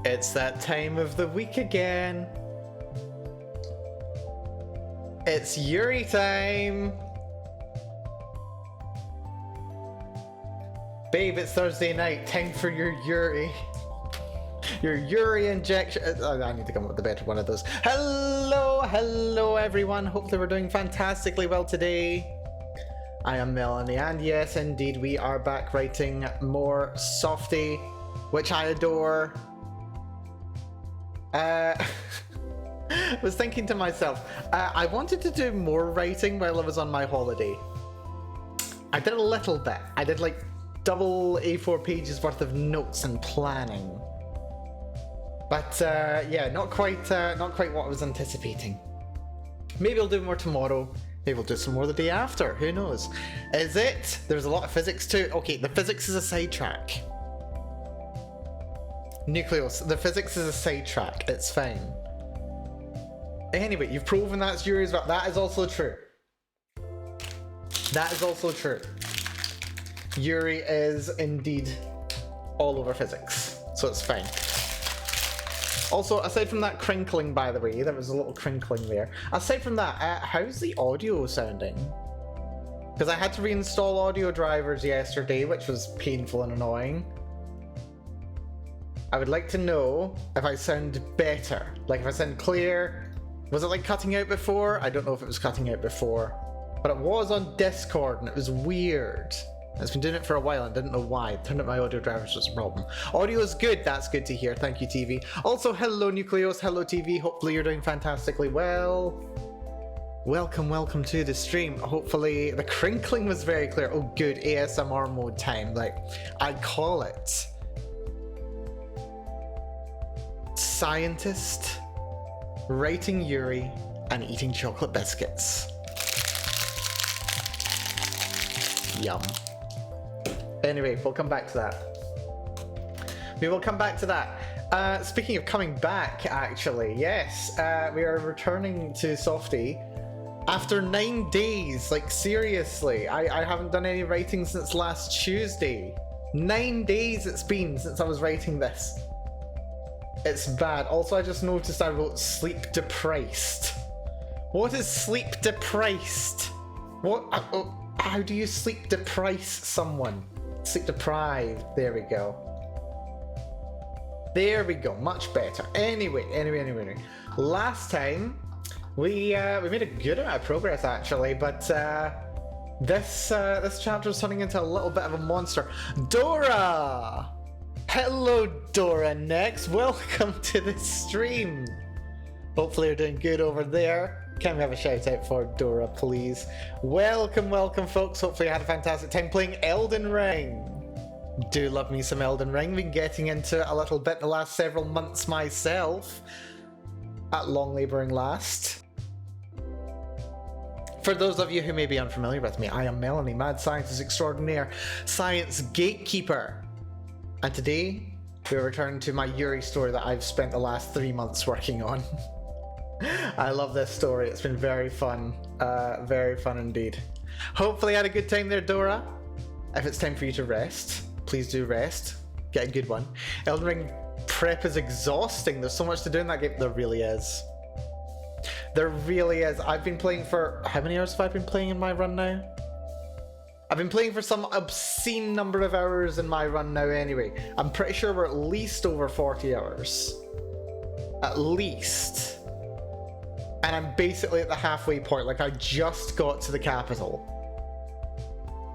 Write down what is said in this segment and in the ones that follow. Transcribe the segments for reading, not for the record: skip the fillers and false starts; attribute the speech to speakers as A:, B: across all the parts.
A: It's that time of the week again. It's Yuri time. Babe, it's Thursday night. Time for your Yuri. Your Yuri injection. I need to come up with a better one of those. Hello everyone. Hopefully we're doing fantastically well today. I am Melanie, and yes, indeed, we are back writing more Softie, which I adore. Was thinking to myself, I wanted to do more writing while I was on my holiday. I did a little bit. I did like double A4 pages worth of notes and planning. But yeah, not quite what I was anticipating. Maybe I'll do more tomorrow. Maybe we'll do some more the day after. Who knows? Is it? There's a lot of physics too. Okay, the physics is a sidetrack. Nucleus, the physics is a sidetrack. It's fine. Anyway, you've proven that's Yuri's. That is also true. That is also true. Yuri is indeed all over physics, so it's fine. Also, aside from that crinkling, by the way, there was a little crinkling there. Aside from that, how's the audio sounding? Because I had to reinstall audio drivers yesterday, which was painful and annoying. I would like to know if I sound better. Like, if I sound clear. Was it like cutting out before? I don't know if it was cutting out before. But it was on Discord, and it was weird. It's been doing it for a while and didn't know why. Turned out my audio drivers was a problem. Audio is good. That's good to hear. Thank you, TV. Also, hello, Nucleus. Hello, TV. Hopefully you're doing fantastically well. Welcome to the stream. Hopefully the crinkling was very clear. Oh, good. ASMR mode time. Like, I call it. Scientist, writing Yuri, and eating chocolate biscuits. Yum. Anyway, we'll come back to that. We will come back to that. Speaking of coming back, actually, yes, we are returning to Softie after 9 days. Like, seriously, I haven't done any writing since last Tuesday. 9 days it's been since I was writing this. It's bad. Also, I just noticed I wrote sleep deprived. What is sleep deprived? What? How do you sleep deprive someone? Sleep deprived. There we go. There we go. Much better. Anyway. Last time we made a good amount of progress actually, but this chapter is turning into a little bit of a monster. Dora. Hello, Dora. Next, welcome to the stream. Hopefully you're doing good over there. Can we have a shout out for Dora, please? Welcome, folks. Hopefully you had a fantastic time playing Elden Ring. Do love me some Elden Ring. Been getting into it a little bit the last several months myself. At long labouring last. For those of you who may be unfamiliar with me, I am Melanie, mad scientist extraordinaire, science gatekeeper. And today, we return to my Yuri story that I've spent the last 3 months working on. I love this story. It's been very fun indeed. Hopefully you had a good time there, Dora. If it's time for you to rest, please do rest. Get a good one. Elden Ring prep is exhausting. There's so much to do in that game. There really is. There really is. I've been playing for... How many hours have I been playing in my run now? I've been playing for some obscene number of hours in my run now anyway. I'm pretty sure we're at least over 40 hours. At least. And I'm basically at the halfway point. Like, I just got to the capital.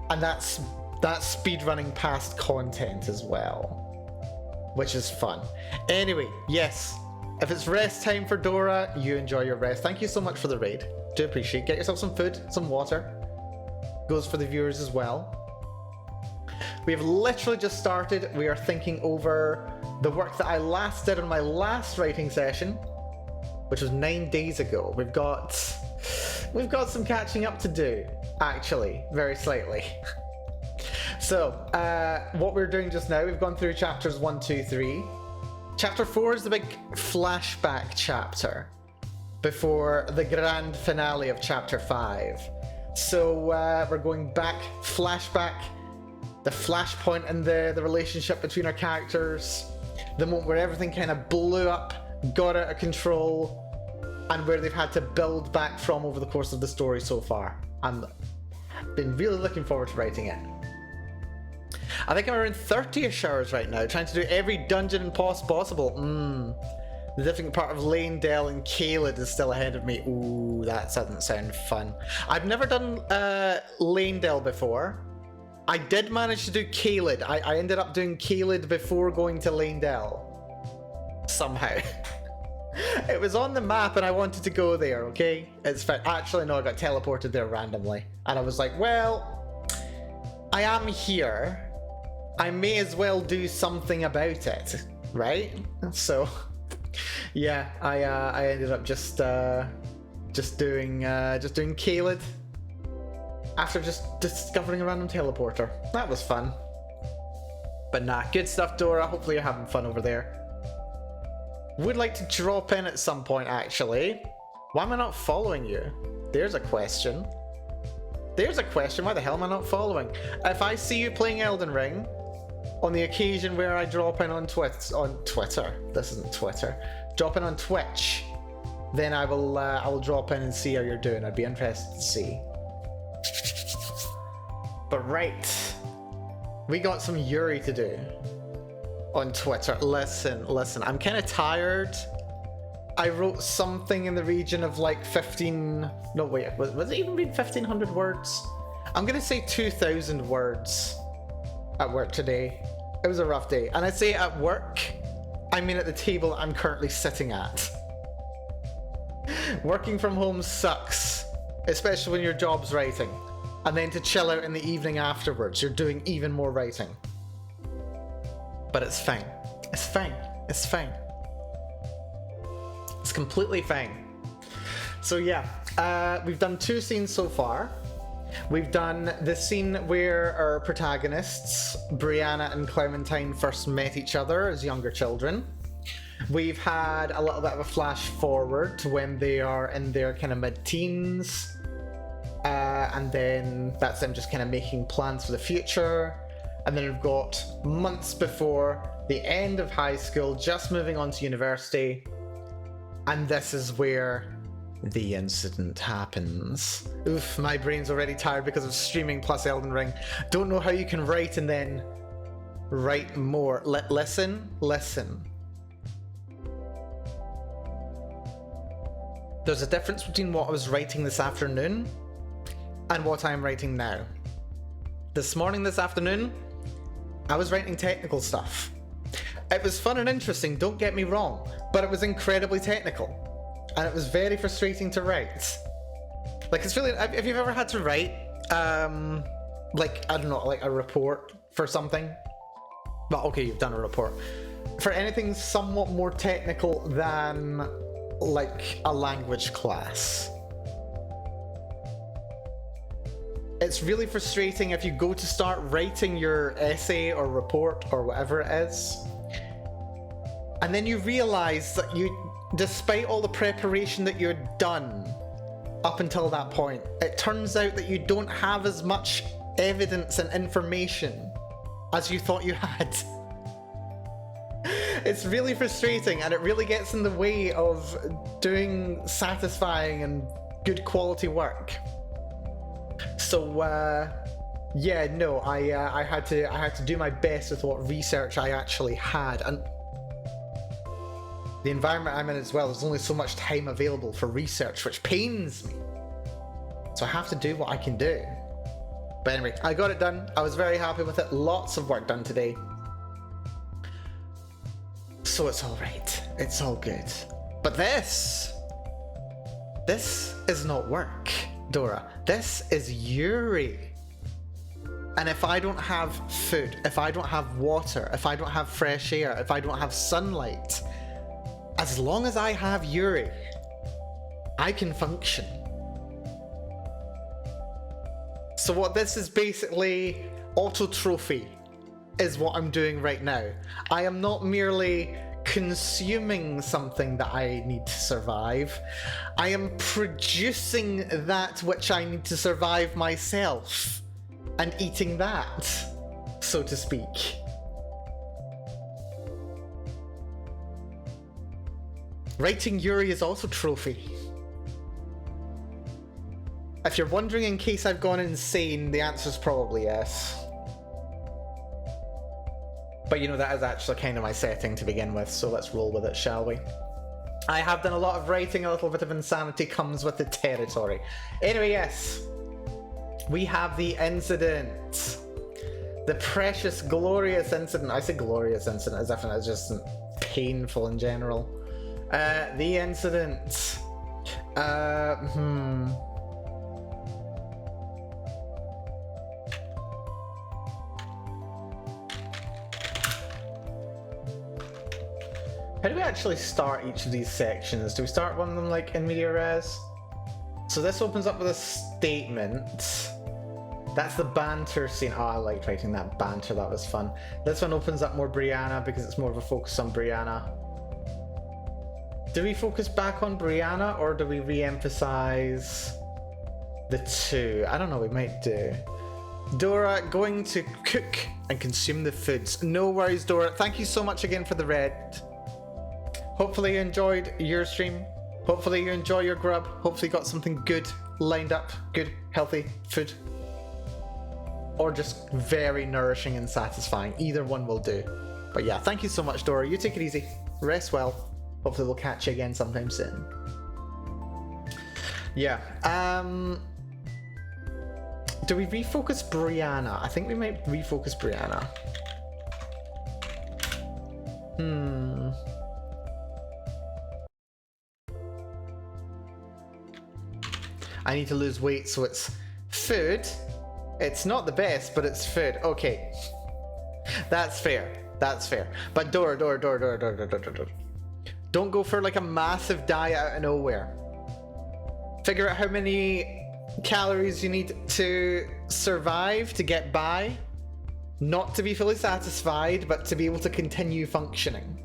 A: And that's speedrunning past content as well. Which is fun. Anyway, yes. If it's rest time for Dora, you enjoy your rest. Thank you so much for the raid. Do appreciate it. Get yourself some food, some water. Goes for the viewers as well. We have literally just started. We are thinking over the work that I last did on my last writing session, which was 9 days ago. We've got some catching up to do, actually, very slightly. So, what we're doing just now, we've gone through chapters 1, 2, 3. Chapter 4 is the big flashback chapter before the grand finale of chapter 5. So we're going back, flashback, the flashpoint in the relationship between our characters, the moment where everything kind of blew up, got out of control, and where they've had to build back from over the course of the story so far. I've been really looking forward to writing it. I think I'm around 30-ish hours right now, trying to do every dungeon and possible. The different part of Lanedale and Caelid is still ahead of me. Ooh, that doesn't sound fun. I've never done Lanedale before. I did manage to do Caelid. I ended up doing Caelid before going to Lanedale. Somehow. It was on the map and I wanted to go there, okay? It's fine. Actually, no, I got teleported there randomly. And I was like, well, I am here. I may as well do something about it, right? So, yeah, I ended up just doing Caelid after just discovering a random teleporter. That was fun. But nah, good stuff, Dora. Hopefully you're having fun over there. Would like to drop in at some point, actually. Why am I not following you? There's a question. There's a question. Why the hell am I not following? If I see you playing Elden Ring, on the occasion where I drop in on Twitter. This isn't Twitter. Drop in on Twitch. Then I will drop in and see how you're doing. I'd be interested to see. But right. We got some Yuri to do. On Twitter. Listen, I'm kind of tired. I wrote something in the region of like 15... No, wait, was it even read 1,500 words? I'm gonna say 2,000 words at work today. It was a rough day. And I say at work, I mean at the table I'm currently sitting at. Working from home sucks, especially when your job's writing. And then to chill out in the evening afterwards, you're doing even more writing. But it's fine. It's fine. It's fine. It's completely fine. So yeah, we've done 2 scenes so far. We've done the scene where our protagonists, Brianna and Clementine, first met each other as younger children. We've had a little bit of a flash forward to when they are in their kind of mid-teens. And then that's them just kind of making plans for the future. And then we've got months before the end of high school, just moving on to university. And this is where the incident happens. Oof, my brain's already tired because of streaming plus Elden Ring. Don't know how you can write and then write more. Listen. There's a difference between what I was writing this afternoon and what I'm writing now. This afternoon, I was writing technical stuff. It was fun and interesting, don't get me wrong, but it was incredibly technical. And it was very frustrating to write. Like, it's really, if you've ever had to write, like, I don't know, like a report for something. Well, okay, you've done a report. For anything somewhat more technical than, like, a language class. It's really frustrating if you go to start writing your essay or report or whatever it is, and then you realize that despite all the preparation that you'd done up until that point, it turns out that you don't have as much evidence and information as you thought you had. It's really frustrating, and it really gets in the way of doing satisfying and good quality work. So yeah, no, I had to do my best with what research I actually had, and the environment I'm in as well, there's only so much time available for research, which pains me. So I have to do what I can do. But anyway, I got it done. I was very happy with it. Lots of work done today. So it's all right. It's all good. But this is not work, Dora. This is Yuri. And if I don't have food, if I don't have water, if I don't have fresh air, if I don't have sunlight, as long as I have Yuri, I can function. So what this is basically, auto trophy is what I'm doing right now. I am not merely consuming something that I need to survive. I am producing that which I need to survive myself and eating that, so to speak. Writing Yuri is also trophy. If you're wondering in case I've gone insane, the answer is probably yes. But you know, that is actually kind of my setting to begin with, so let's roll with it, shall we? I have done a lot of writing, a little bit of insanity comes with the territory. Anyway, yes. We have the incident. The precious, glorious incident. I say glorious incident as if it's just painful in general. The incident. How do we actually start each of these sections? Do we start one of them like in media res? So this opens up with a statement. That's the banter scene. Oh, I liked writing that banter, that was fun. This one opens up more Brianna because it's more of a focus on Brianna. Do we focus back on Brianna or do we re-emphasize the two? I don't know, we might do. Dora going to cook and consume the foods. No worries, Dora. Thank you so much again for the red. Hopefully you enjoyed your stream. Hopefully you enjoy your grub. Hopefully you got something good lined up. Good, healthy food. Or just very nourishing and satisfying. Either one will do. But yeah, thank you so much, Dora. You take it easy. Rest well. Hopefully we'll catch you again sometime soon. Yeah. Do we refocus Brianna? I think we might refocus Brianna. I need to lose weight, so it's food. It's not the best, but it's food. Okay. That's fair. That's fair. But Dora. Don't go for like a massive diet out of nowhere. Figure out how many calories you need to survive, to get by. Not to be fully satisfied, but to be able to continue functioning.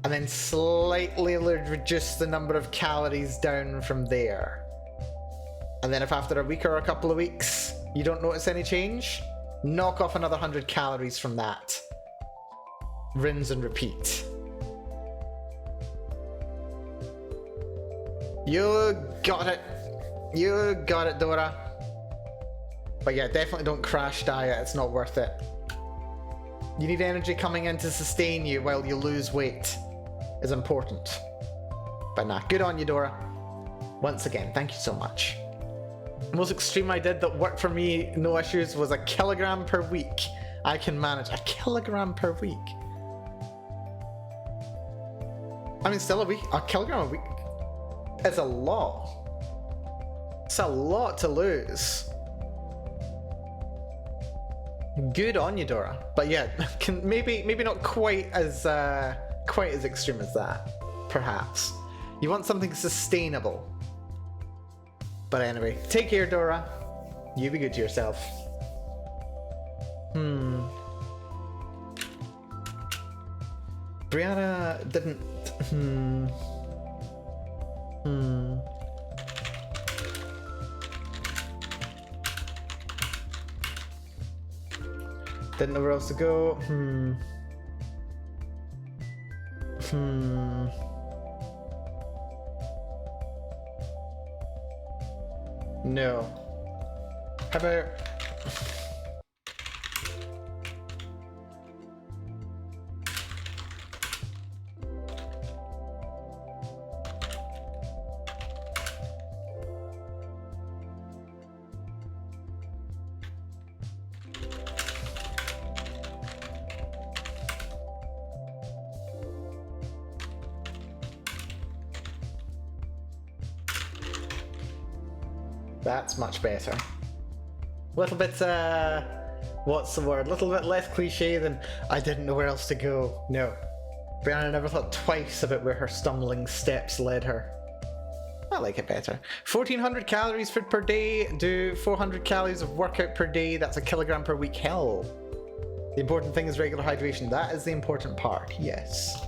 A: And then slightly reduce the number of calories down from there. And then if after a week or a couple of weeks you don't notice any change, knock off another 100 calories from that. Rinse and repeat. You got it. You got it, Dora. But yeah, definitely don't crash diet. It's not worth it. You need energy coming in to sustain you while you lose weight. Is important. But nah, good on you, Dora. Once again, thank you so much. The most extreme I did that worked for me, no issues, was 1 kilogram per week. I can manage 1 kilogram per week. I mean, still 1 kilogram a week is a lot. It's a lot to lose. Good on you, Dora. But yeah, maybe not quite as extreme as that. Perhaps. You want something sustainable. But anyway, take care, Dora. You be good to yourself. Brianna didn't... Didn't know where else to go. No. How about... That's much better. Little bit, what's the word? Little bit less cliche than I didn't know where else to go. No. Brianna never thought twice about where her stumbling steps led her. I like it better. 1400 calories food per day, do 400 calories of workout per day, that's 1 kilogram per week. Hell. The important thing is regular hydration. That is the important part, yes.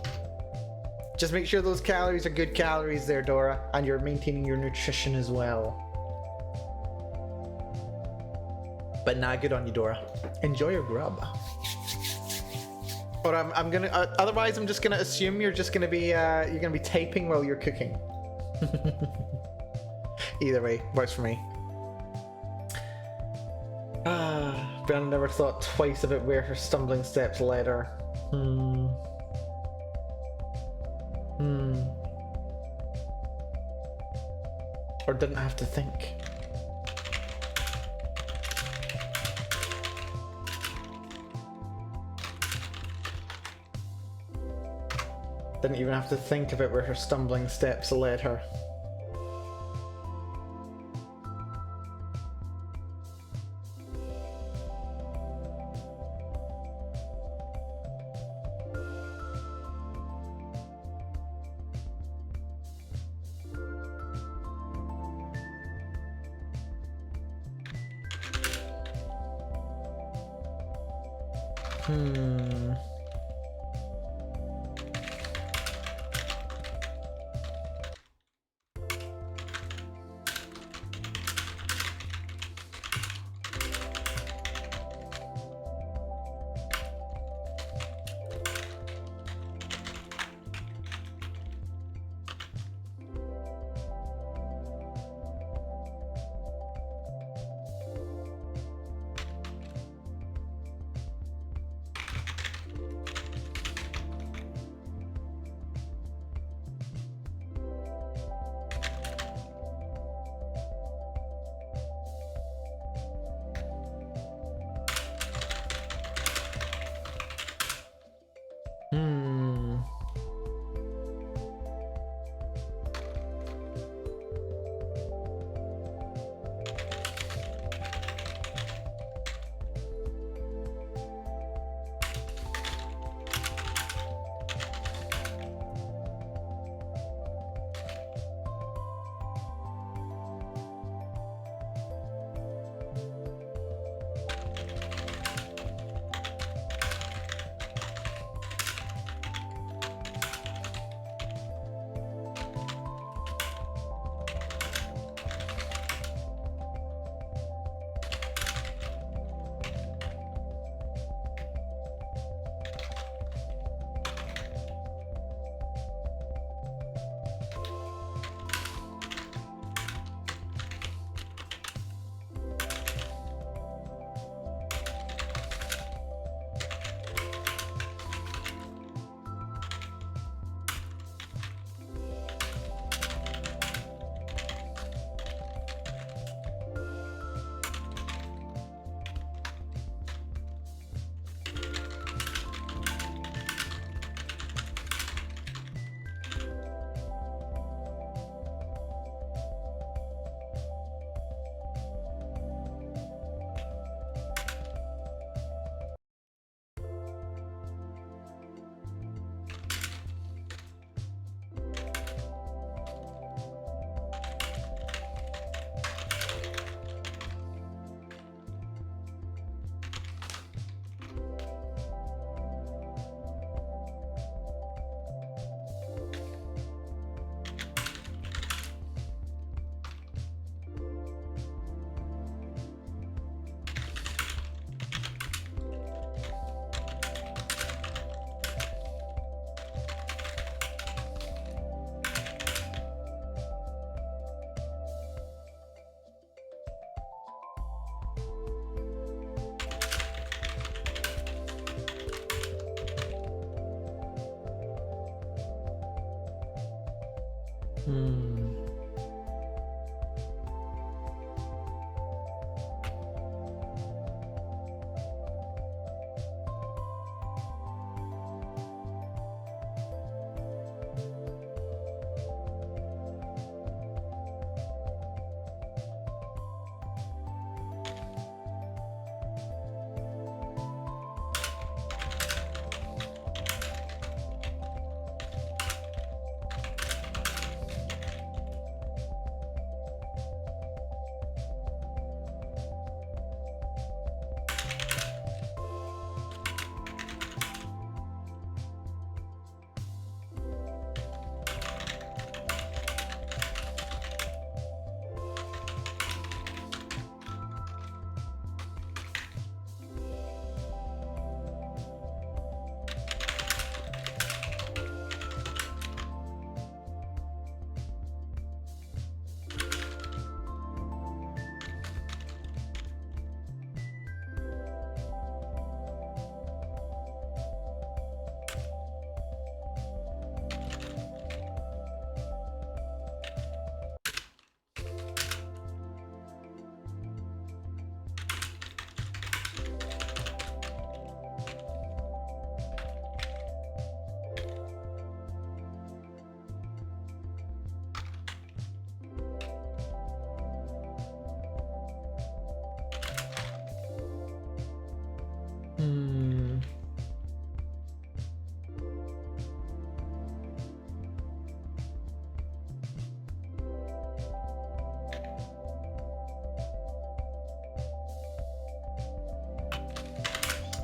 A: Just make sure those calories are good calories there, Dora, and you're maintaining your nutrition as well. But nah, good on you, Dora. Enjoy your grub. Or I'm gonna. Otherwise, I'm just gonna assume you're just gonna be taping while you're cooking. Either way, works for me. Brennan never thought twice about where her stumbling steps led her. Or didn't have to think. Didn't even have to think about where her stumbling steps led her.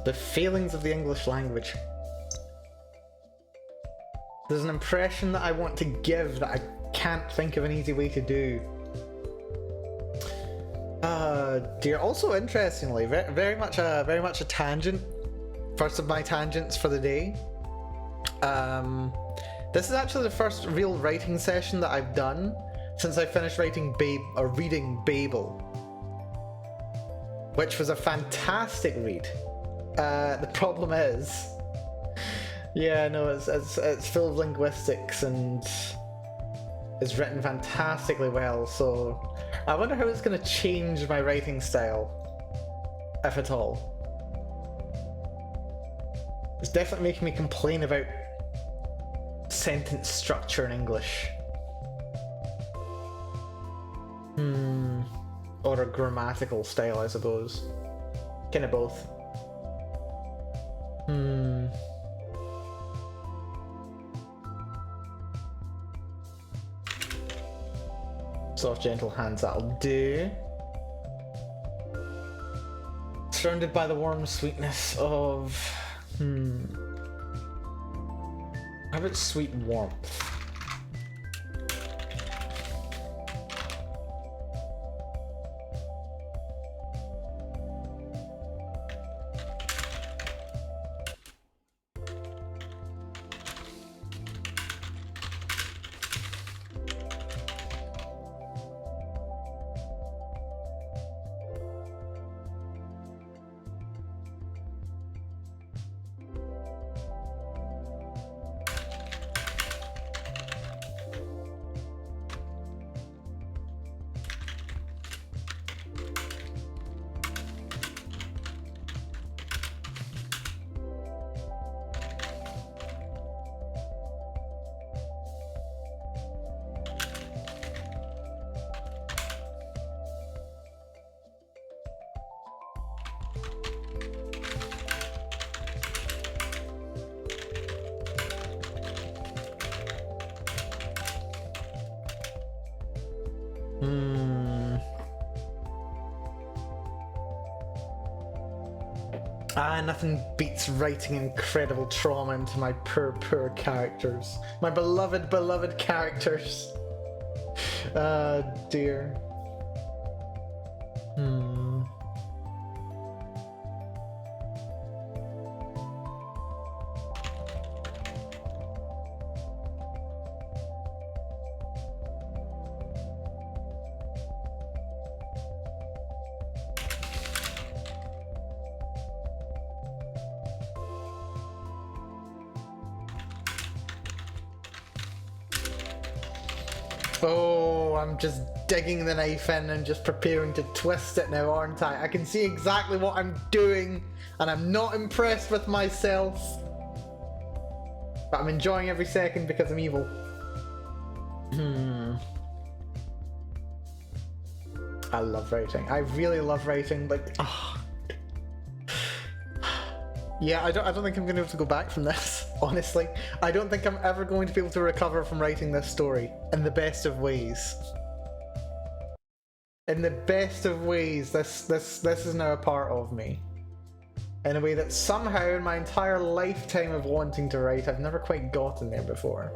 A: The failings of the English language. There's an impression that I want to give that I can't think of an easy way to do. Dear. Also, interestingly, very much a tangent. First of my tangents for the day. This is actually the first real writing session that I've done since I finished reading Babel, which was a fantastic read. The problem is, yeah, no, it's full of linguistics and it's written fantastically well. So I wonder how it's going to change my writing style, if at all. It's definitely making me complain about sentence structure in English. Or a grammatical style, I suppose. Kind of both. Soft, gentle hands, that'll do. Surrounded by the warm sweetness of... How about sweet warmth? Nothing beats writing incredible trauma into my poor characters. My beloved characters. Dear. Oh, I'm just digging the knife in and just preparing to twist it now, aren't I? I can see exactly what I'm doing, and I'm not impressed with myself. But I'm enjoying every second because I'm evil. I love writing. I really love writing. Like, yeah, I don't think I'm going to be able to go back from this, honestly. I don't think I'm ever going to be able to recover from writing this story in the best of ways. In the best of ways, this is now a part of me. In a way that somehow in my entire lifetime of wanting to write, I've never quite gotten there before.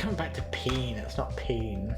A: coming back to pain. It's not pain.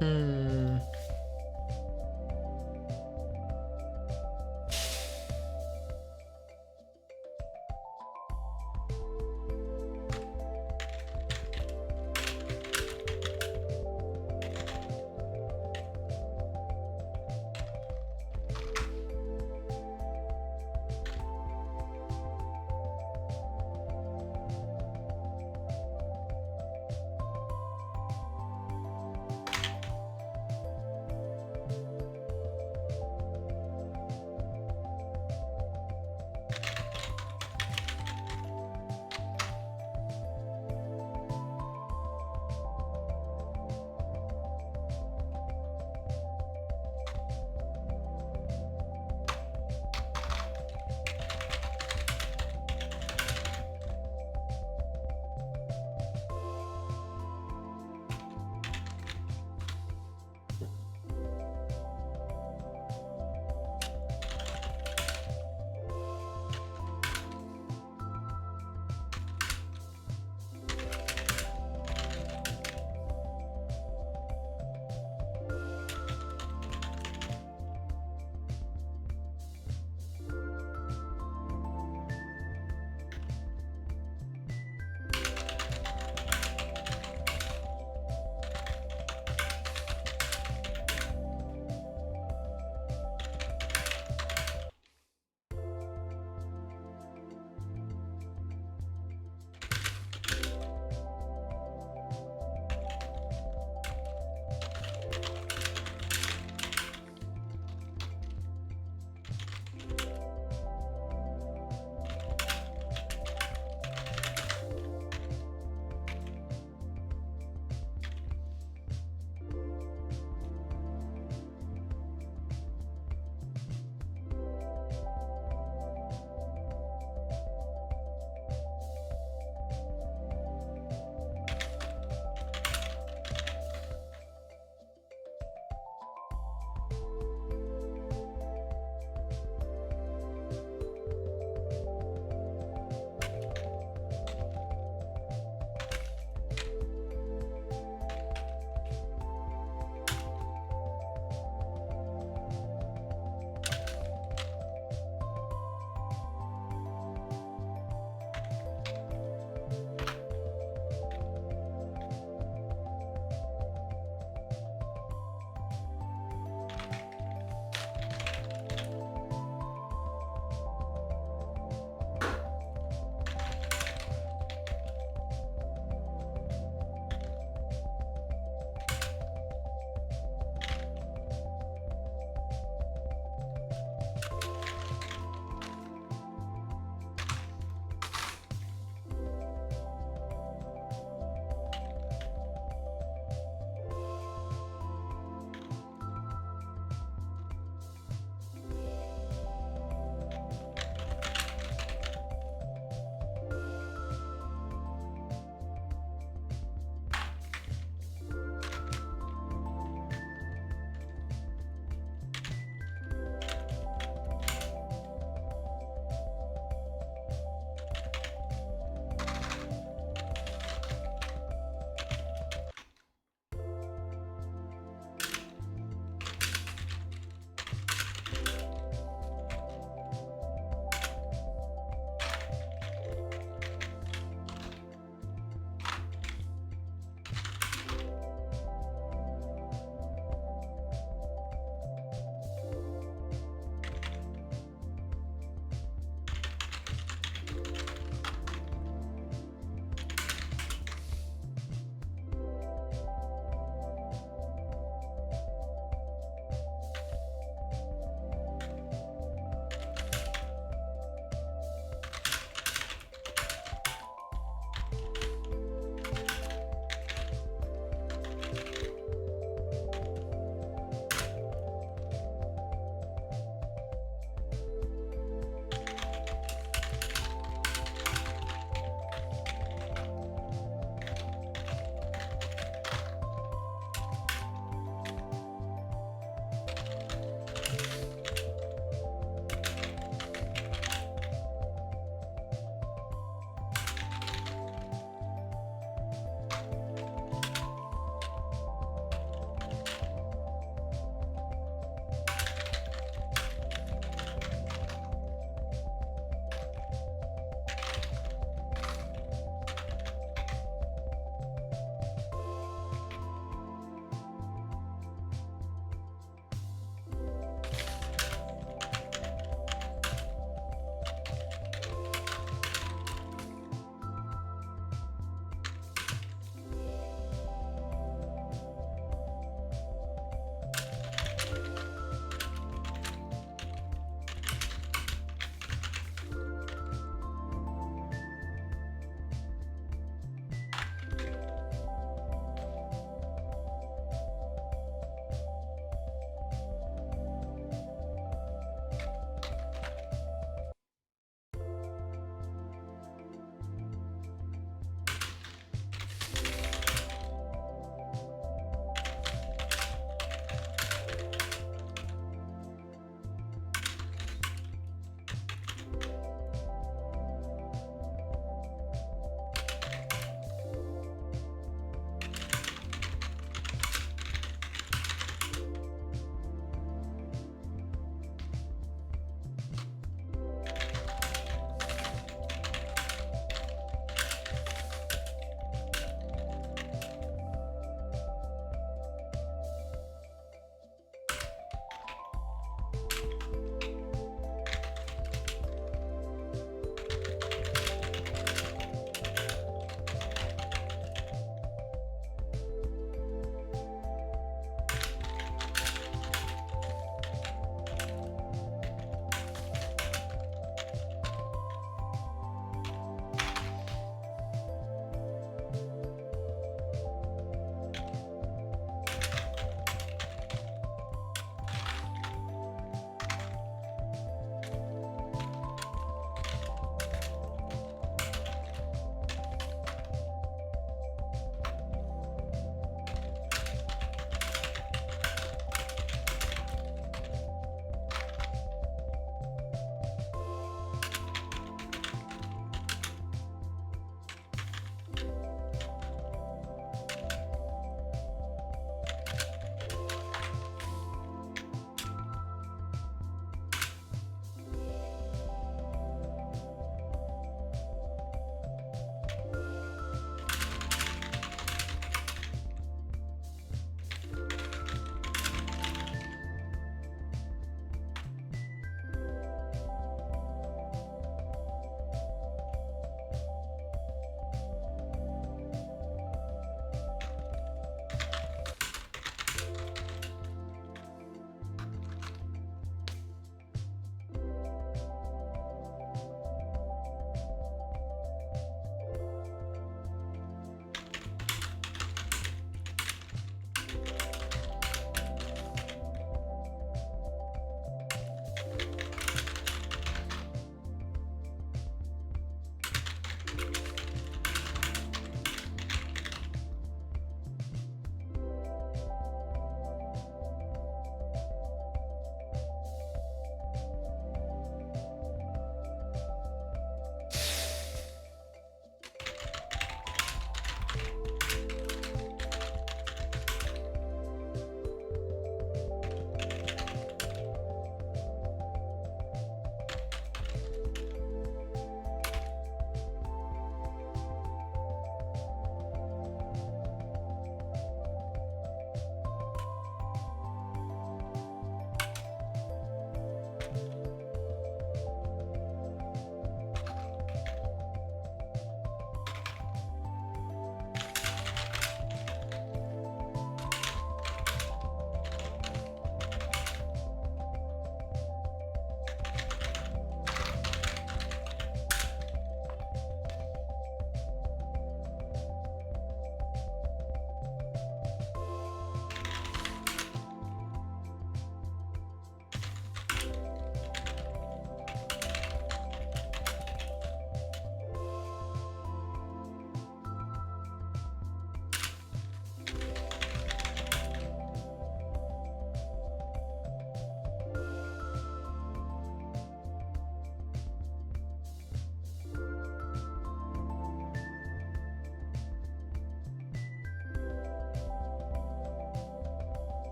A: Hmm.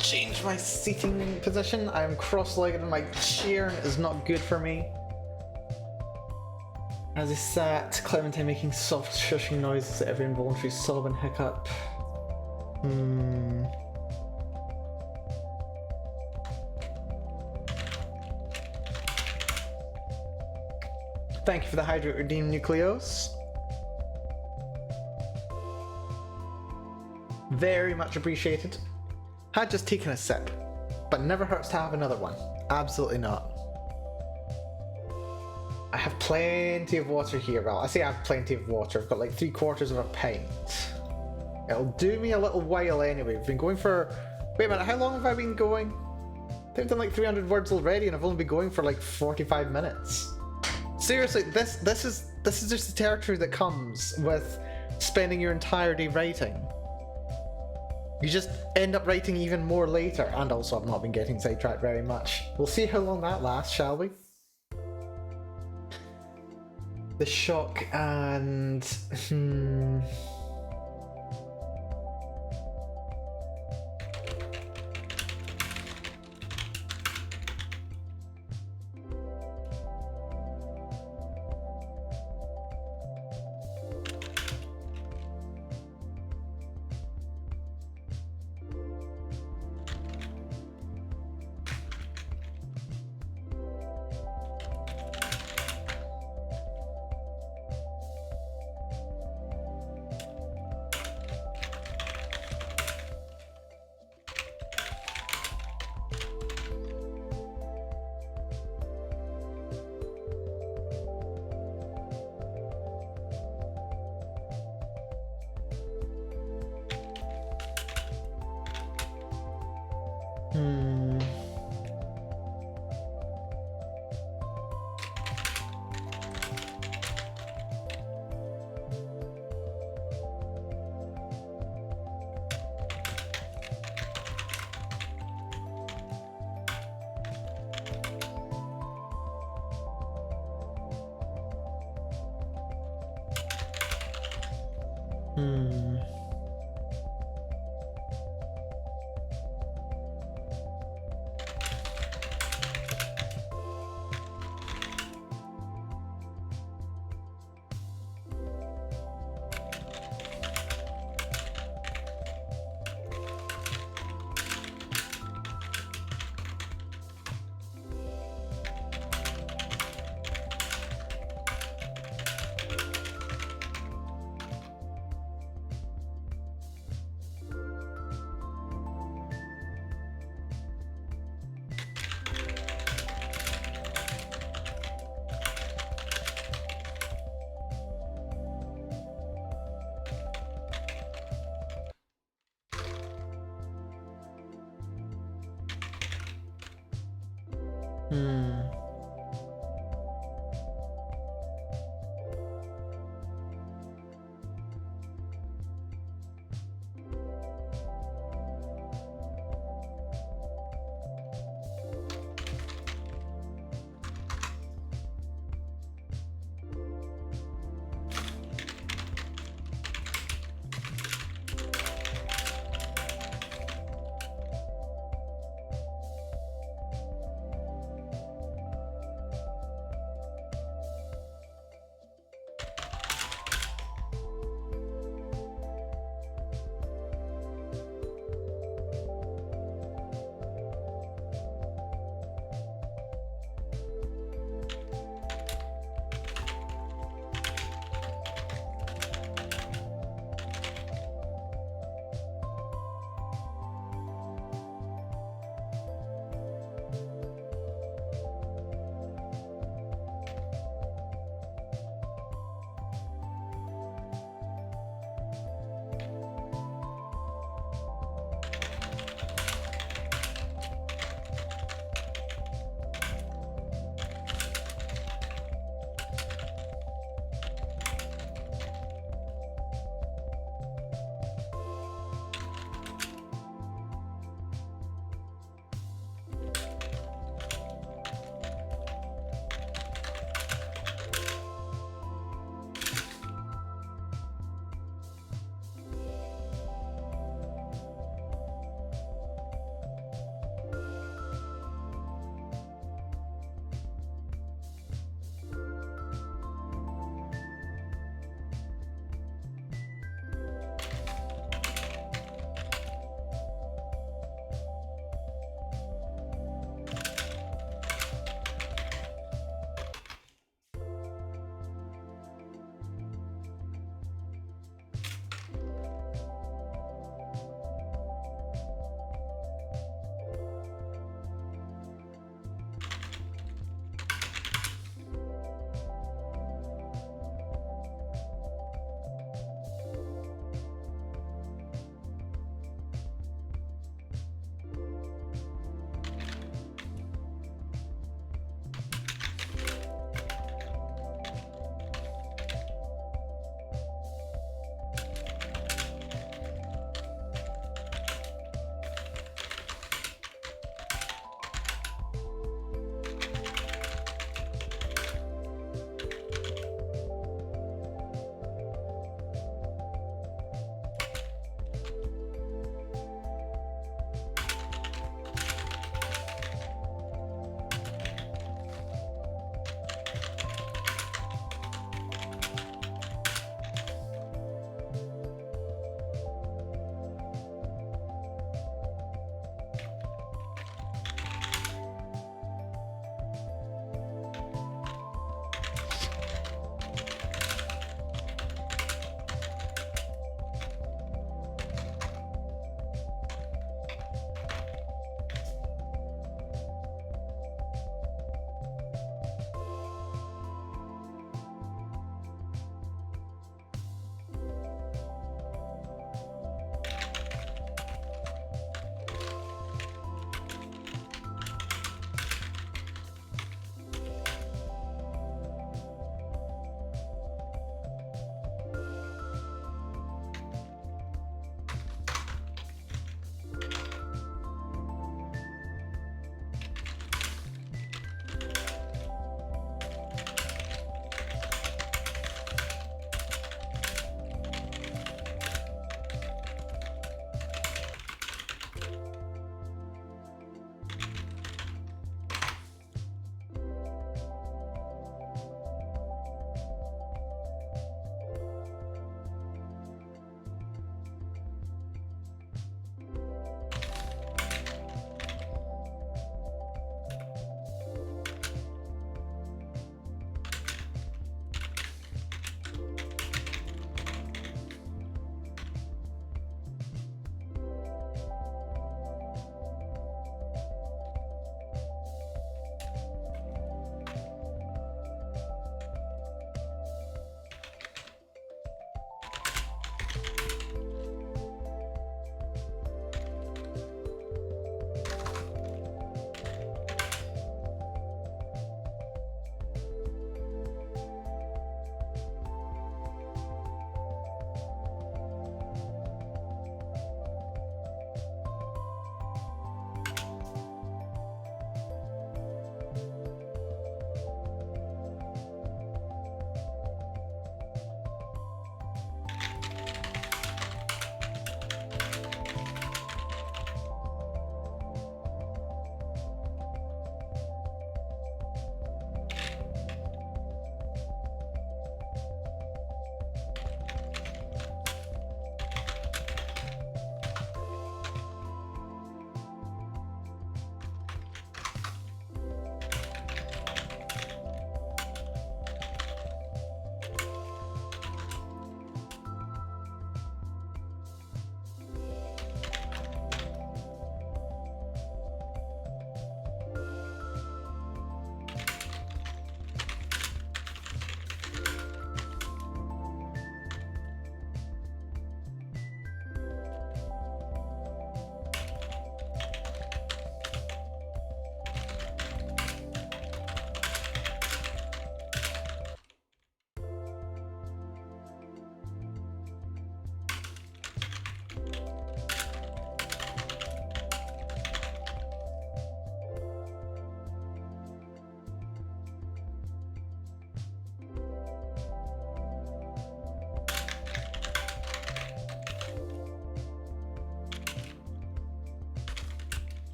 A: change my seating position. I'm cross-legged in my chair and it is not good for me. As he sat, Clementine making soft shushing noises at every involuntary sob and hiccup. Thank you for the Hydrate Redeem Nucleos. Very much appreciated. Had just taken a sip, but never hurts to have another one. Absolutely not. I have plenty of water here. Well, I say I have plenty of water. I've got like 3/4 of a pint. It'll do me a little while anyway. We've been going for... Wait a minute, how long have I been going? I think I've done like 300 words already and I've only been going for like 45 minutes. Seriously, this is just the territory that comes with spending your entire day writing. You just end up writing even more later, and also I've not been getting sidetracked very much. We'll see how long that lasts, shall we? The shock and...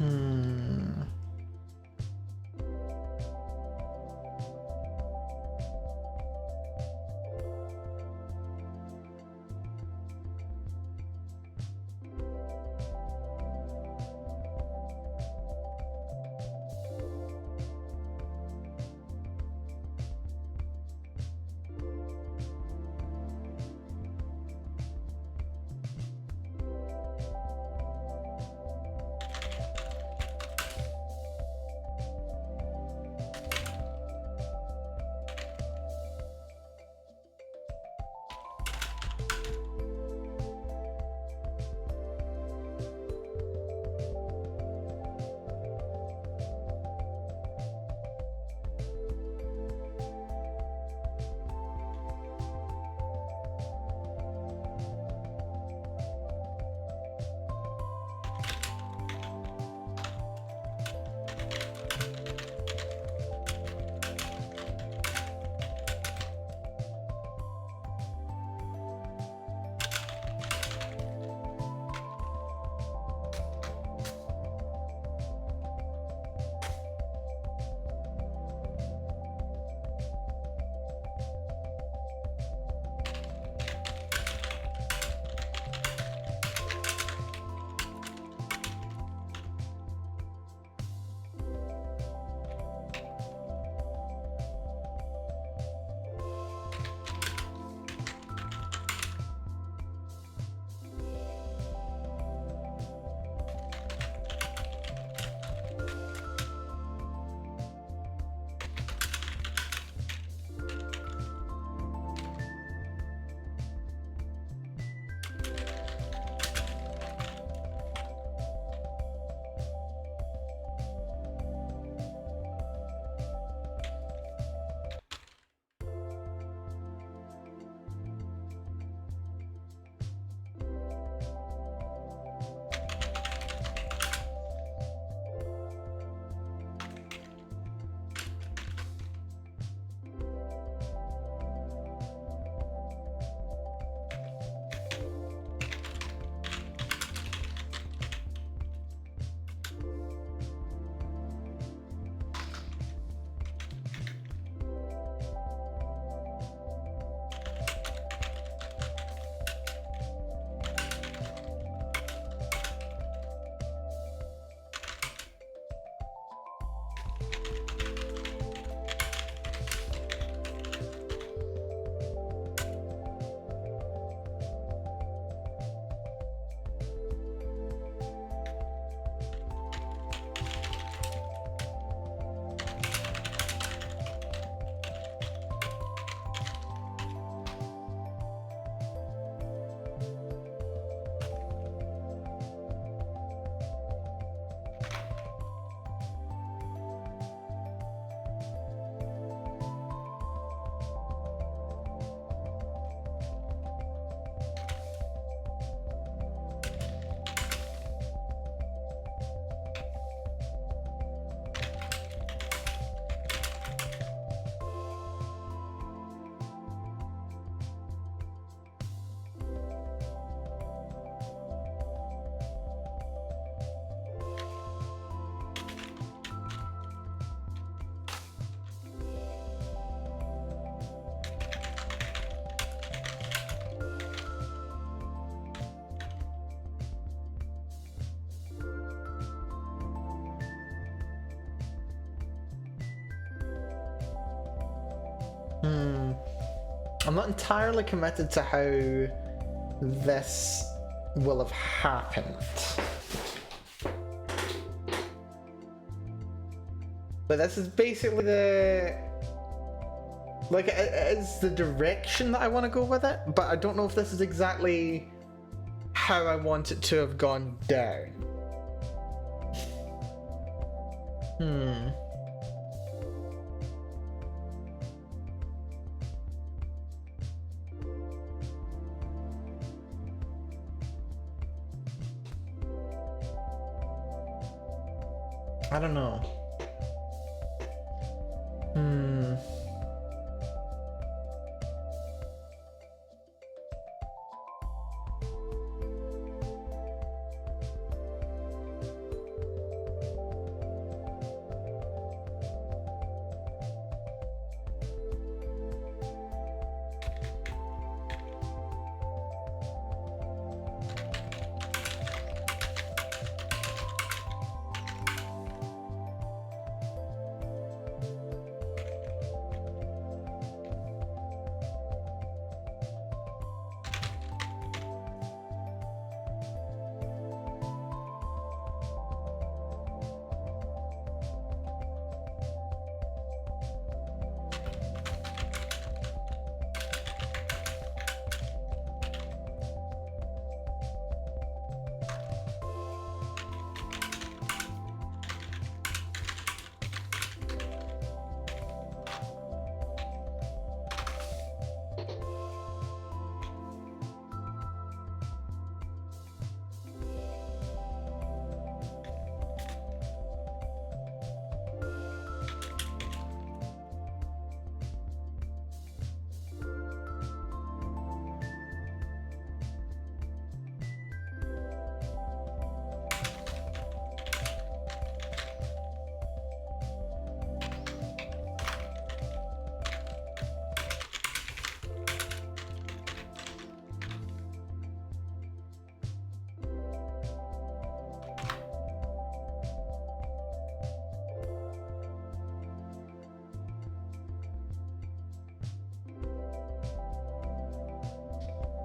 A: Hmm. Hmm. I'm not entirely committed to how this will have happened. But this is basically the... Like, it is the direction that I want to go with it, but I don't know if this is exactly how I want it to have gone down. Hmm. I don't know. Hmm.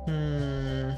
A: Hmm.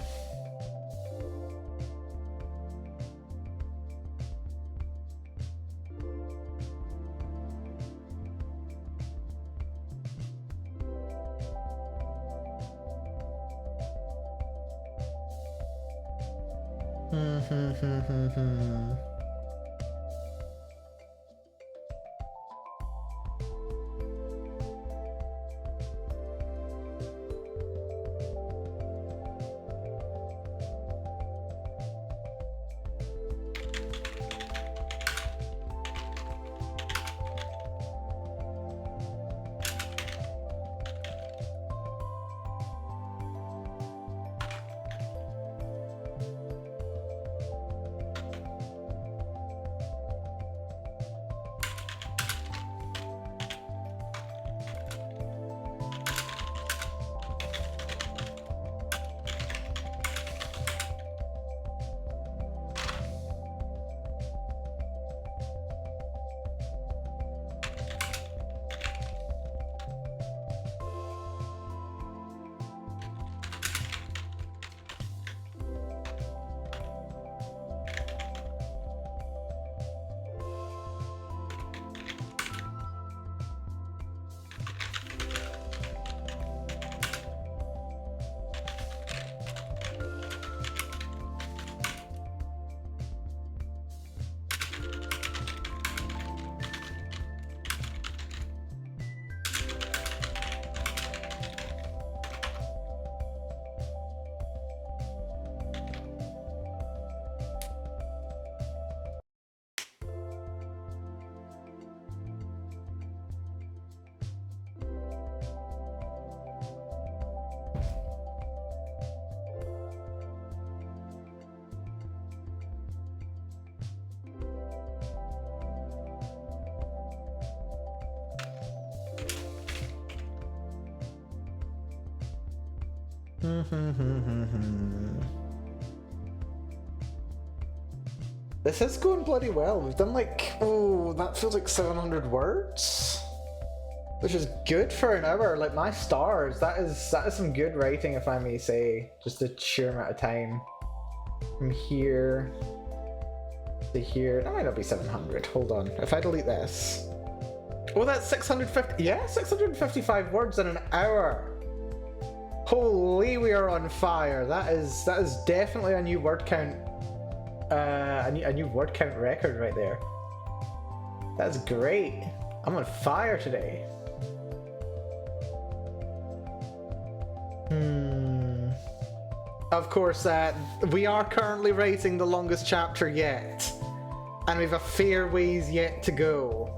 A: This is going bloody well. We've done like, oh, that feels like 700 words, which is good for an hour. Like, my stars, that is some good writing, if I may say. Just a sheer amount of time from here to here. That might not be 700. Hold on. If I delete this, oh, that's 650. Yeah, 655 words in an hour. Holy, we are on fire. That is definitely a new word count. A new word count record right there. That's great. I'm on fire today. Of course, we are currently writing the longest chapter yet, and we've a fair ways yet to go.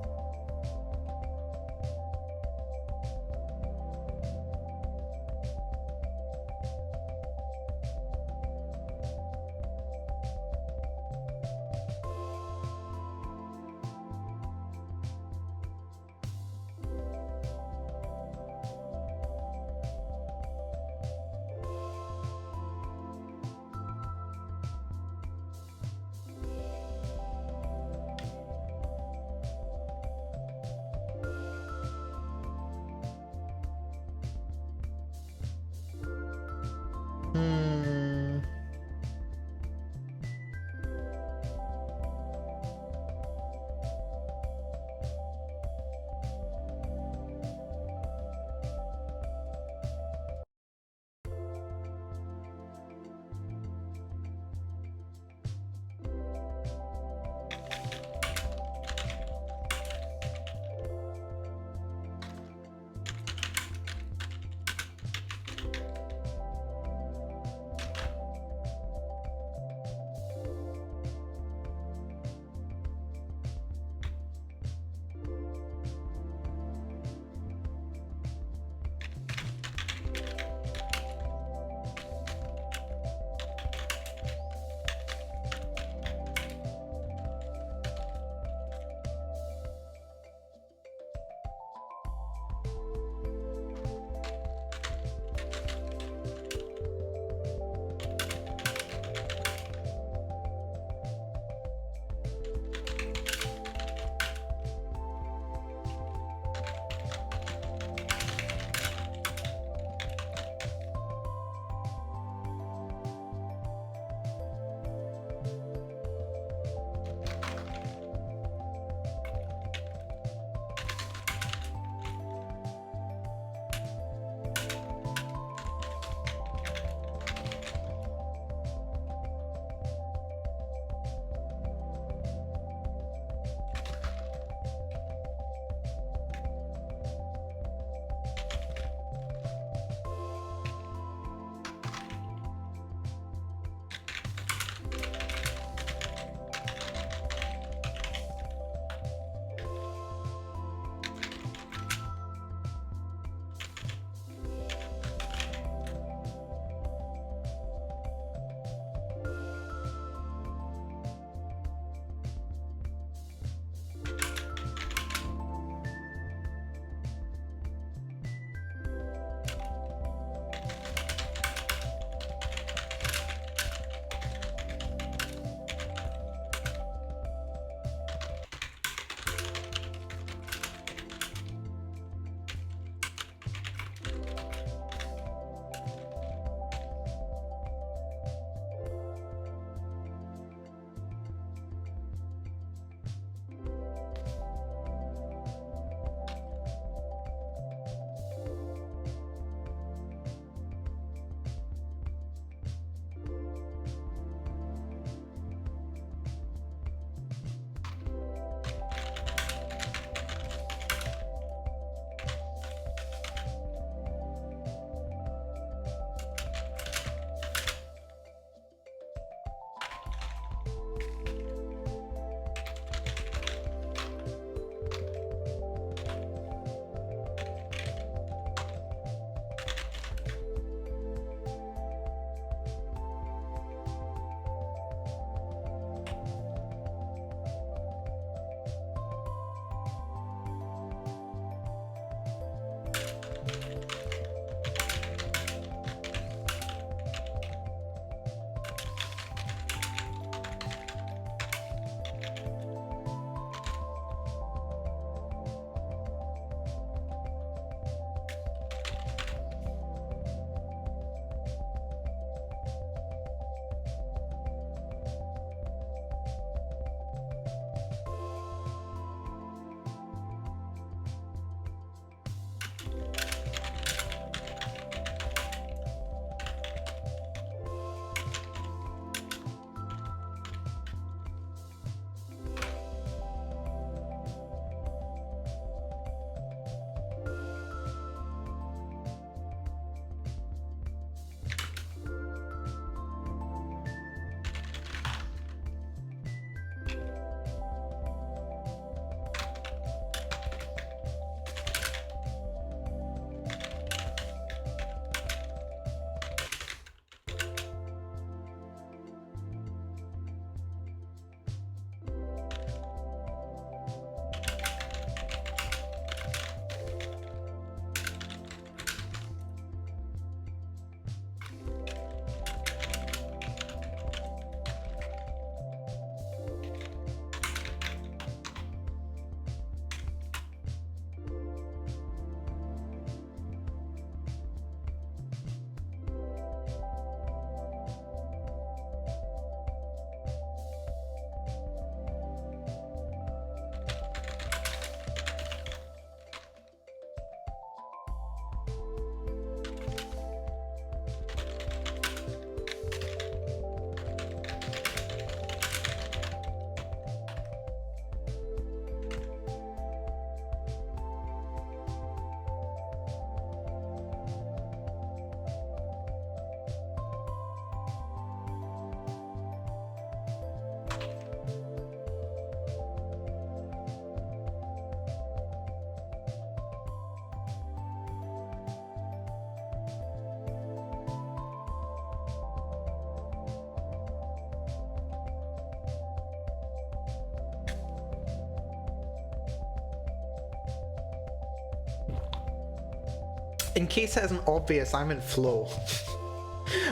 A: in case it isn't obvious, I'm in flow.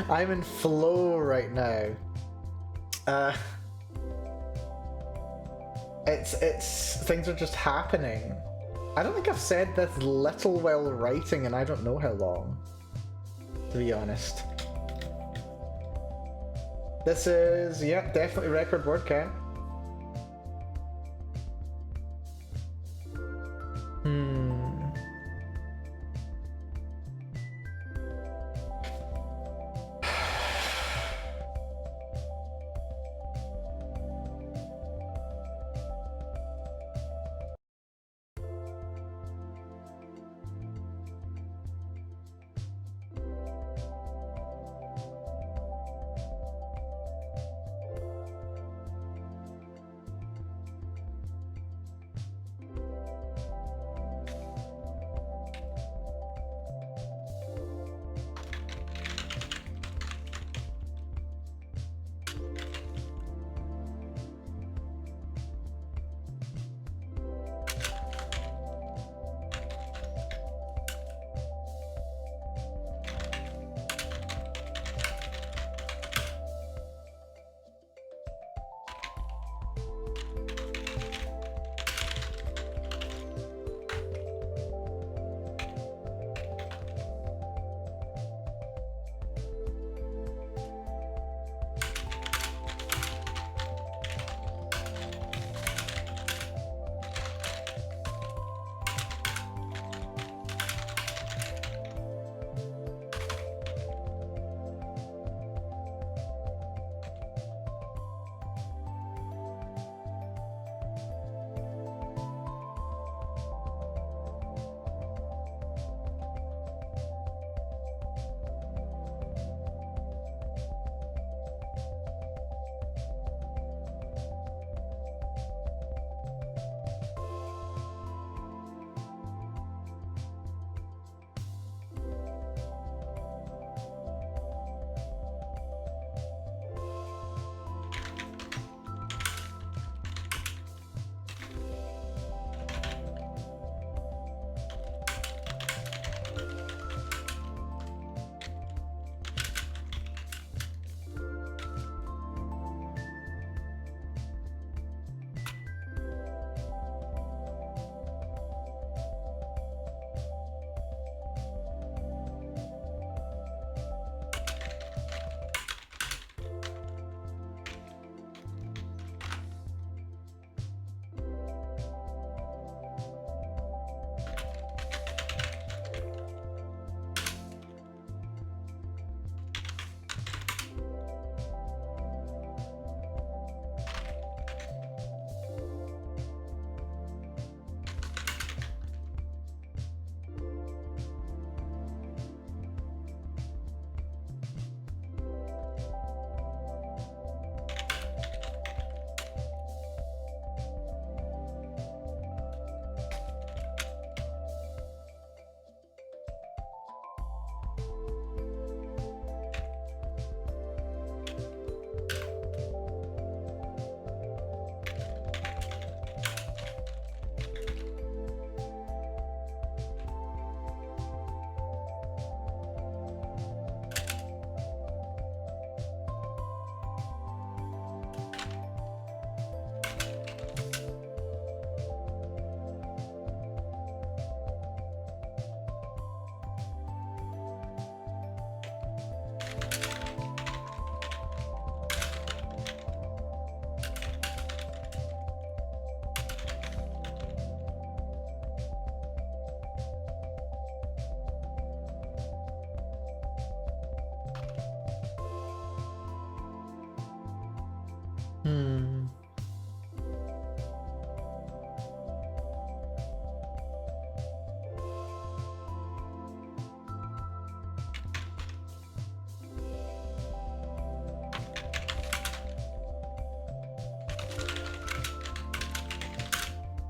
A: I'm in flow right now. It's things are just happening. I don't think I've said this little while writing, and I don't know how long, to be honest. This is, yeah, definitely record word count.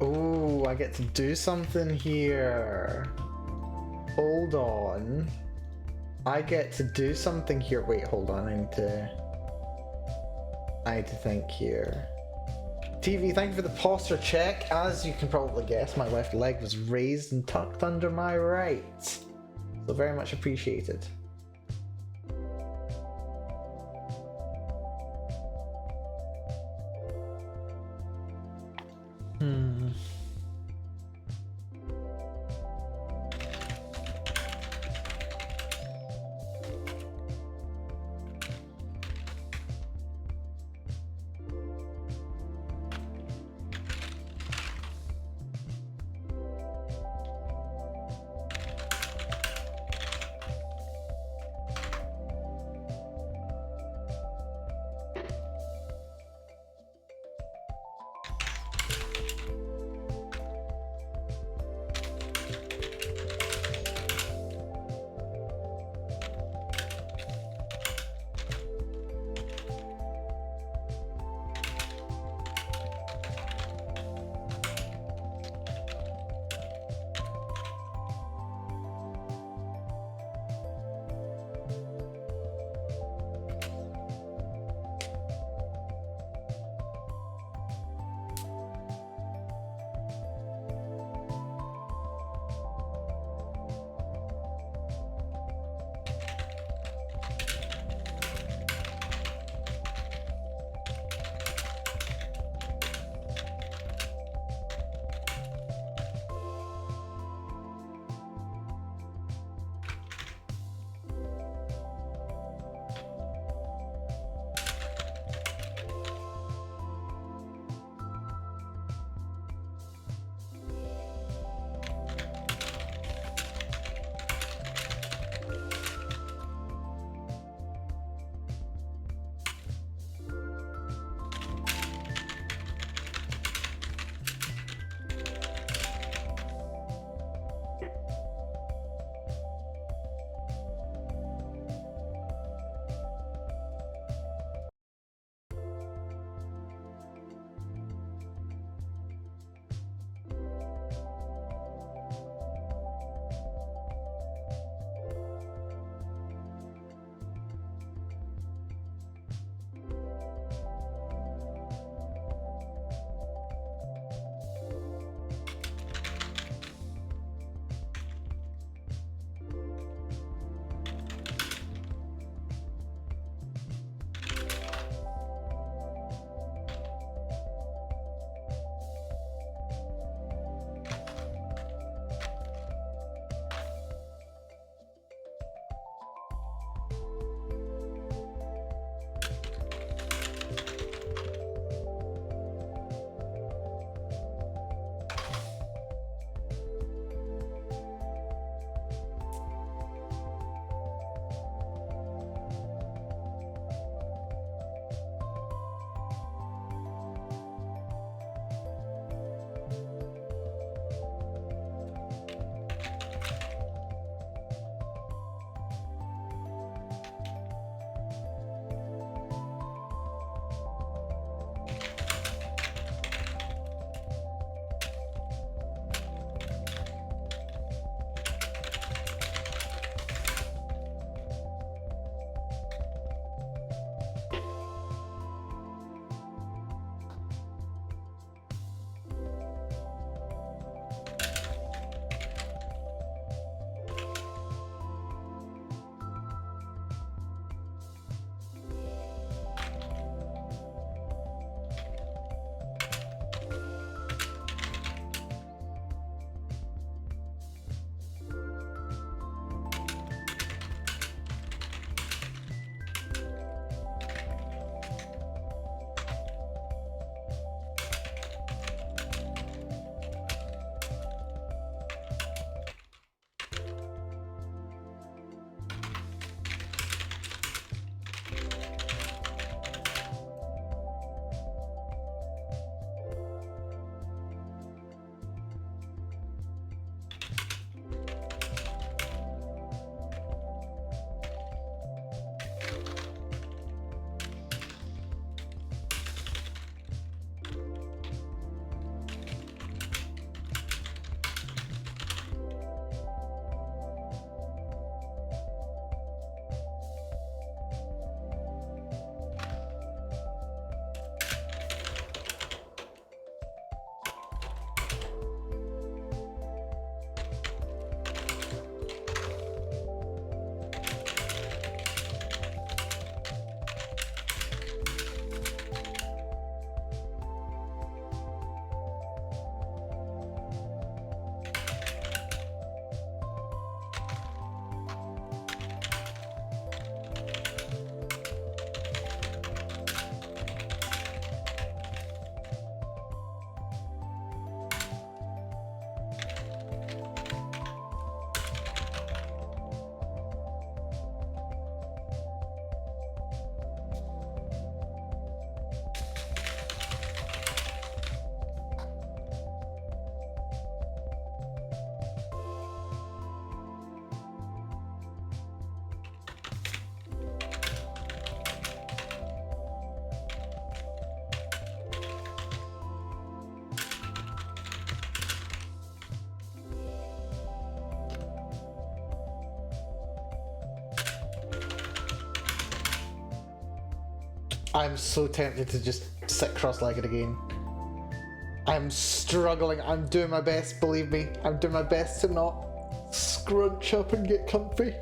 A: Oh, I get to do something here. Hold on. I get to do something here. Wait, hold on. I need to think here. TV, thank you for the posture check. As you can probably guess, my left leg was raised and tucked under my right. So So very much appreciated. I'm so tempted to just sit cross-legged again. I'm struggling. I'm doing my best, believe me. I'm doing my best to not scrunch up and get comfy.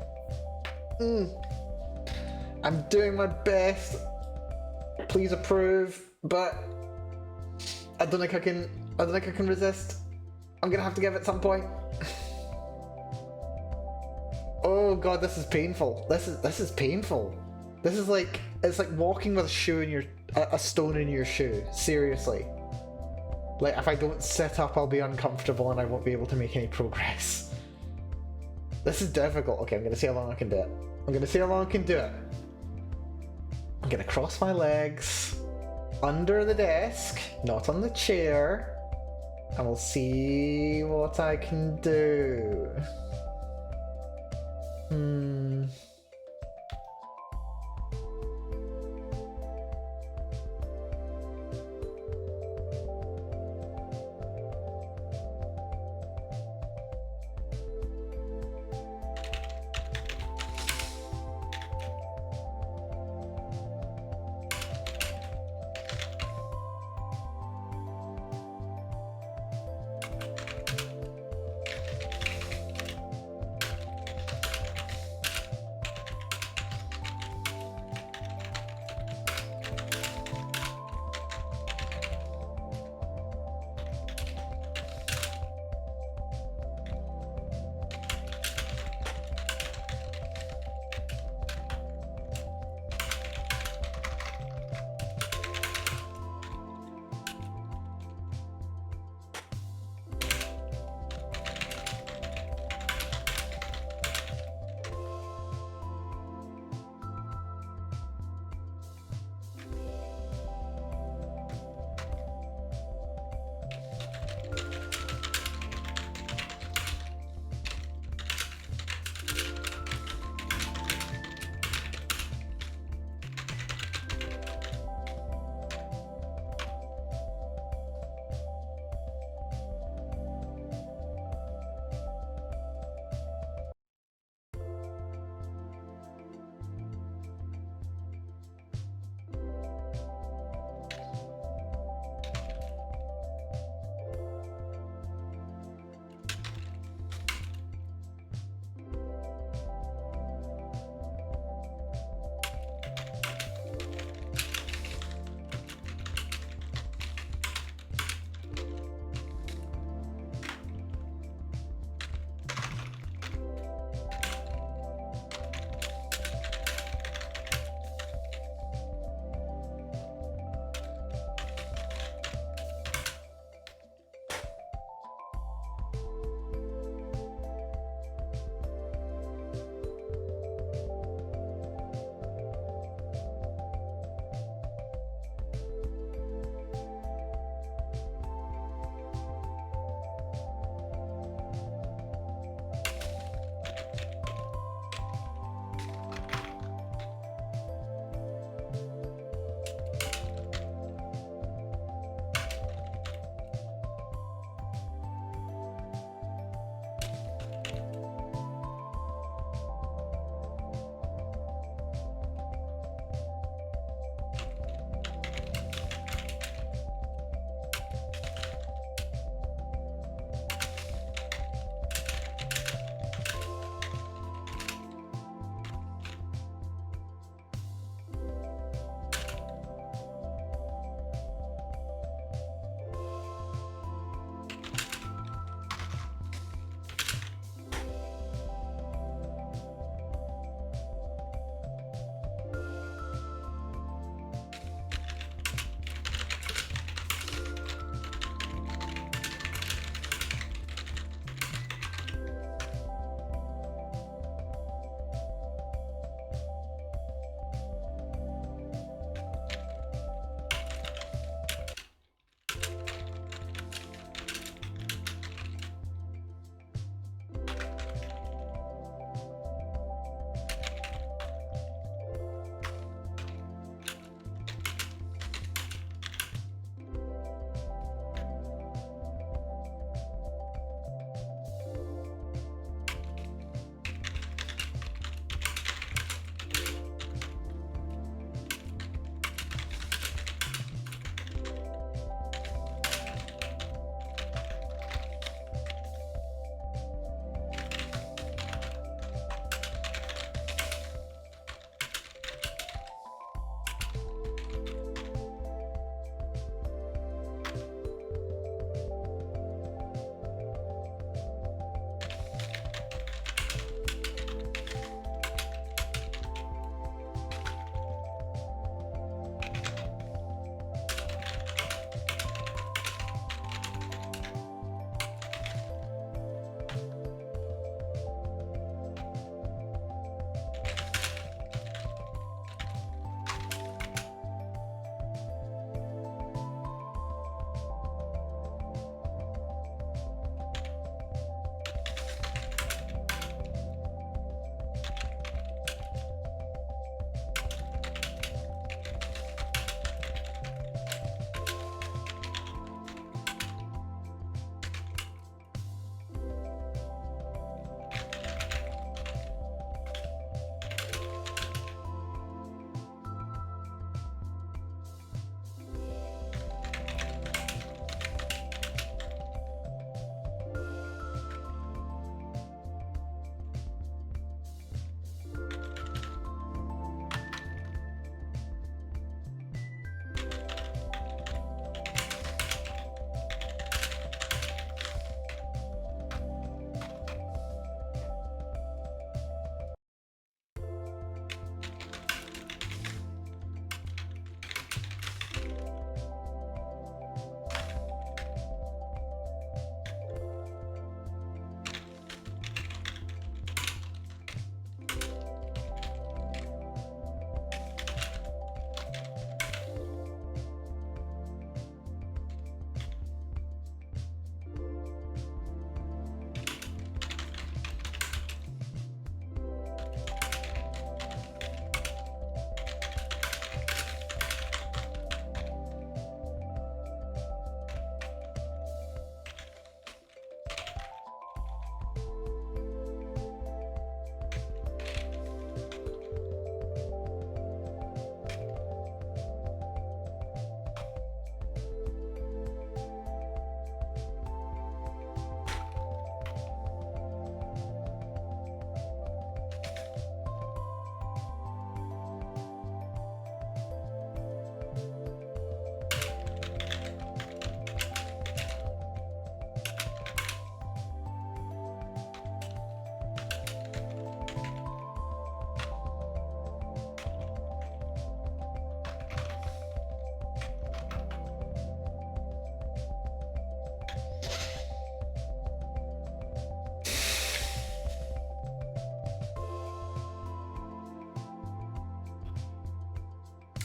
A: I'm doing my best. Please approve, but I don't think I can resist. I'm gonna have to give it some point. Oh god, this is painful. This is painful. This is like, it's like walking with a stone in your shoe. Seriously. Like, if I don't sit up, I'll be uncomfortable and I won't be able to make any progress. This is difficult. Okay, I'm gonna see how long I can do it. I'm gonna cross my legs under the desk, not on the chair, and we'll see what I can do.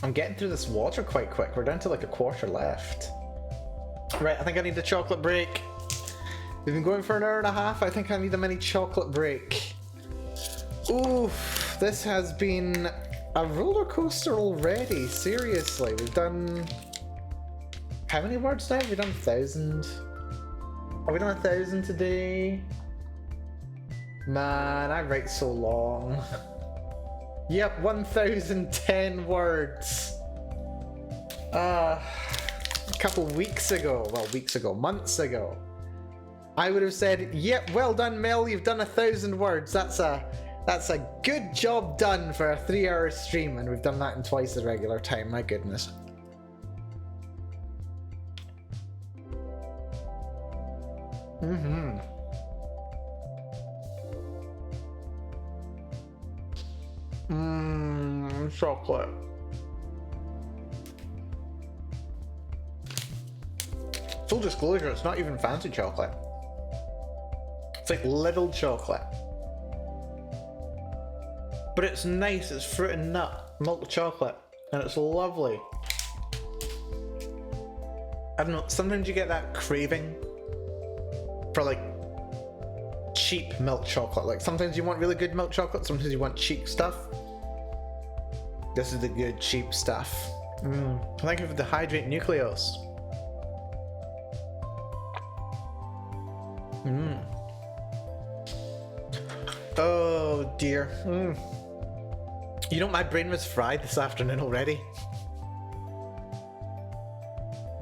A: I'm getting through this water quite quick. We're down to like a quarter left. Right, I think I need a chocolate break. We've been going for an hour and a half. I think I need a mini chocolate break. Oof, this has been a roller coaster already. Seriously, we've done... How many words now? Have we done 1,000? Are we done 1,000 today? Man, I write so long. Yep, 1,010 words. A couple weeks ago, well, weeks ago, months ago, I would have said, yep, well done, Mel, you've done 1,000 words. That's a good job done for a 3-hour stream, and we've done that in twice the regular time, my goodness. Chocolate. Full disclosure, it's not even fancy chocolate. It's like little chocolate. But it's nice, it's fruit and nut, milk chocolate, and it's lovely. I don't know, sometimes you get that craving for like cheap milk chocolate. Like sometimes you want really good milk chocolate, sometimes you want cheap stuff. This is the good cheap stuff. Thank you for the hydrate nucleus. Oh dear. You know, my brain was fried this afternoon already.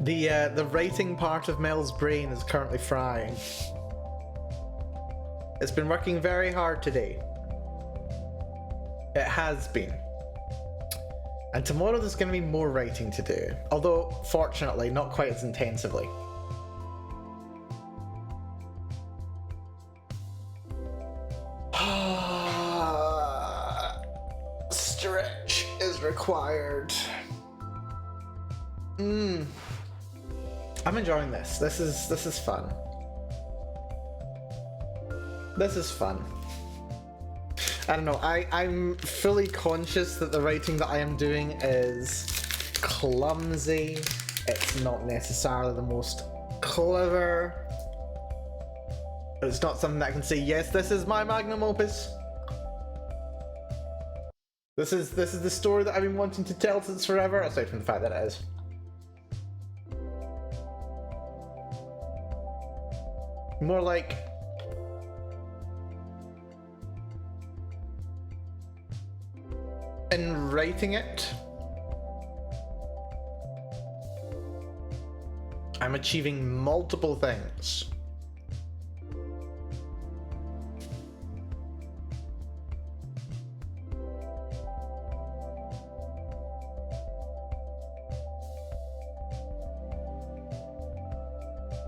A: The writing part of Mel's brain is currently frying. It's been working very hard today. It has been. And tomorrow there's going to be more writing to do. Although, fortunately, not quite as intensively. Stretch is required. I'm enjoying this. This is fun. This is fun. I don't know, I'm fully conscious that the writing that I am doing is clumsy. It's not necessarily the most clever. It's not something that I can say, yes, this is my magnum opus. This is the story that I've been wanting to tell since forever, aside from the fact that it is. More like... in writing it, I'm achieving multiple things.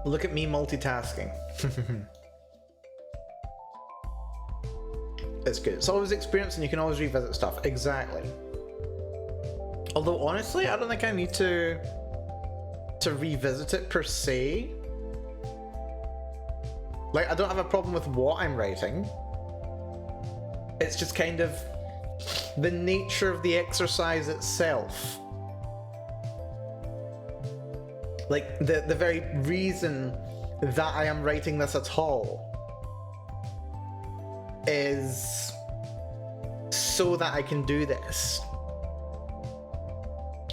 A: Look at me multitasking. It's good. It's always experience and you can always revisit stuff. Exactly. Although honestly, I don't think I need to revisit it per se. Like, I don't have a problem with what I'm writing. It's just kind of the nature of the exercise itself. Like, the very reason that I am writing this at all is so that I can do this.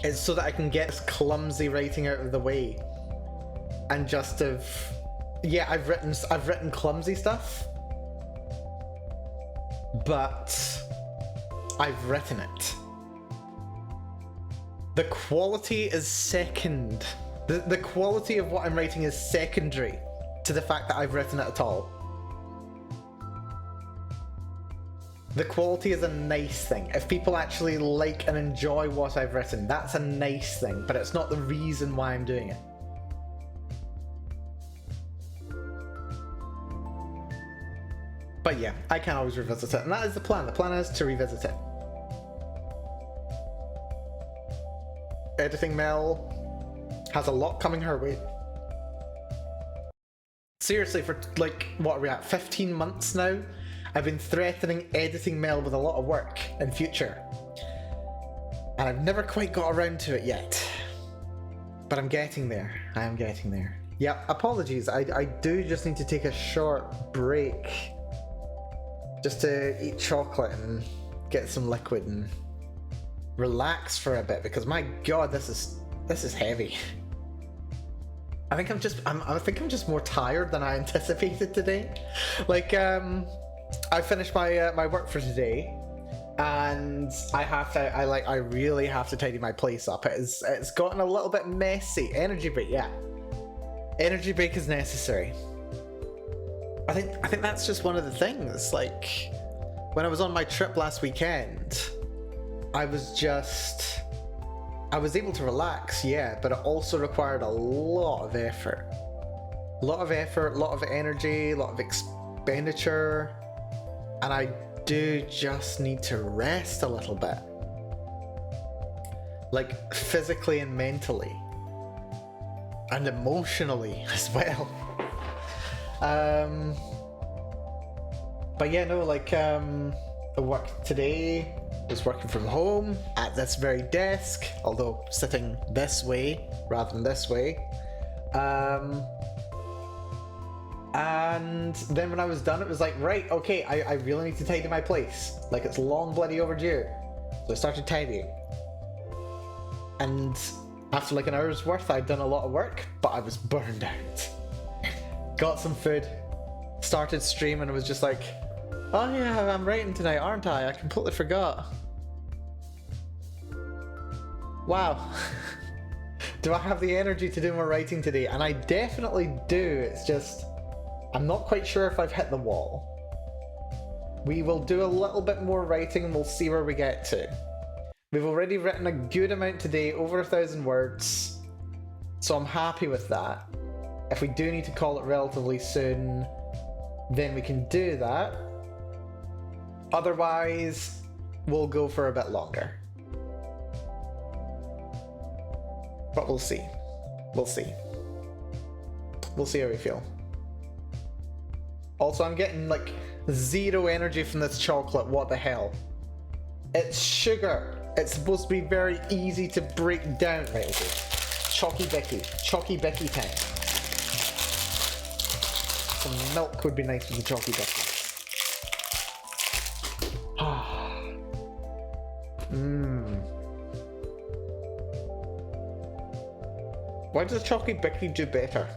A: It's so that I can get this clumsy writing out of the way and just have... Yeah, I've written clumsy stuff, but I've written it. The quality is second. The quality of what I'm writing is secondary to the fact that I've written it at all. The quality is a nice thing. If people actually like and enjoy what I've written, that's a nice thing, but it's not the reason why I'm doing it. But yeah, I can always revisit it, and that is the plan. The plan is to revisit it. Editing Mel has a lot coming her way. Seriously, for like, what are we at, 15 months now? I've been threatening editing Mel with a lot of work in future. And I've never quite got around to it yet. But I'm getting there. I am getting there. Yeah, apologies. I do just need to take a short break. Just to eat chocolate and get some liquid and relax for a bit, because my god, this is heavy. I think I'm just more tired than I anticipated today. Like, I finished my work for today, and I really have to tidy my place up. It's gotten a little bit messy. Energy break, yeah. Energy break is necessary. I think that's just one of the things. Like, when I was on my trip last weekend, I was able to relax, yeah, but it also required a lot of effort. A lot of effort, a lot of energy, a lot of expenditure, and I do just need to rest a little bit. Like, physically and mentally. And emotionally as well. But yeah, no, like, I worked today. Was working from home at this very desk, although sitting this way rather than this way. And then when I was done, it was like, right, okay, I really need to tidy my place. Like, it's long bloody overdue. So I started tidying. And after like an hour's worth, I'd done a lot of work, but I was burned out. Got some food, started streaming, and was just like, oh yeah, I'm writing tonight, aren't I? I completely forgot. Wow. Do I have the energy to do more writing today? And I definitely do. It's just, I'm not quite sure if I've hit the wall. We will do a little bit more writing and we'll see where we get to. We've already written a good amount today, over 1,000 words. So I'm happy with that. If we do need to call it relatively soon, then we can do that. Otherwise, we'll go for a bit longer. But we'll see. We'll see. We'll see how we feel. Also, I'm getting like zero energy from this chocolate. What the hell? It's sugar. It's supposed to be very easy to break down. Right, okay. Chalky Bicky time. Some milk would be nice with the Chalky Bicky. Why does Chalky Bicky do better?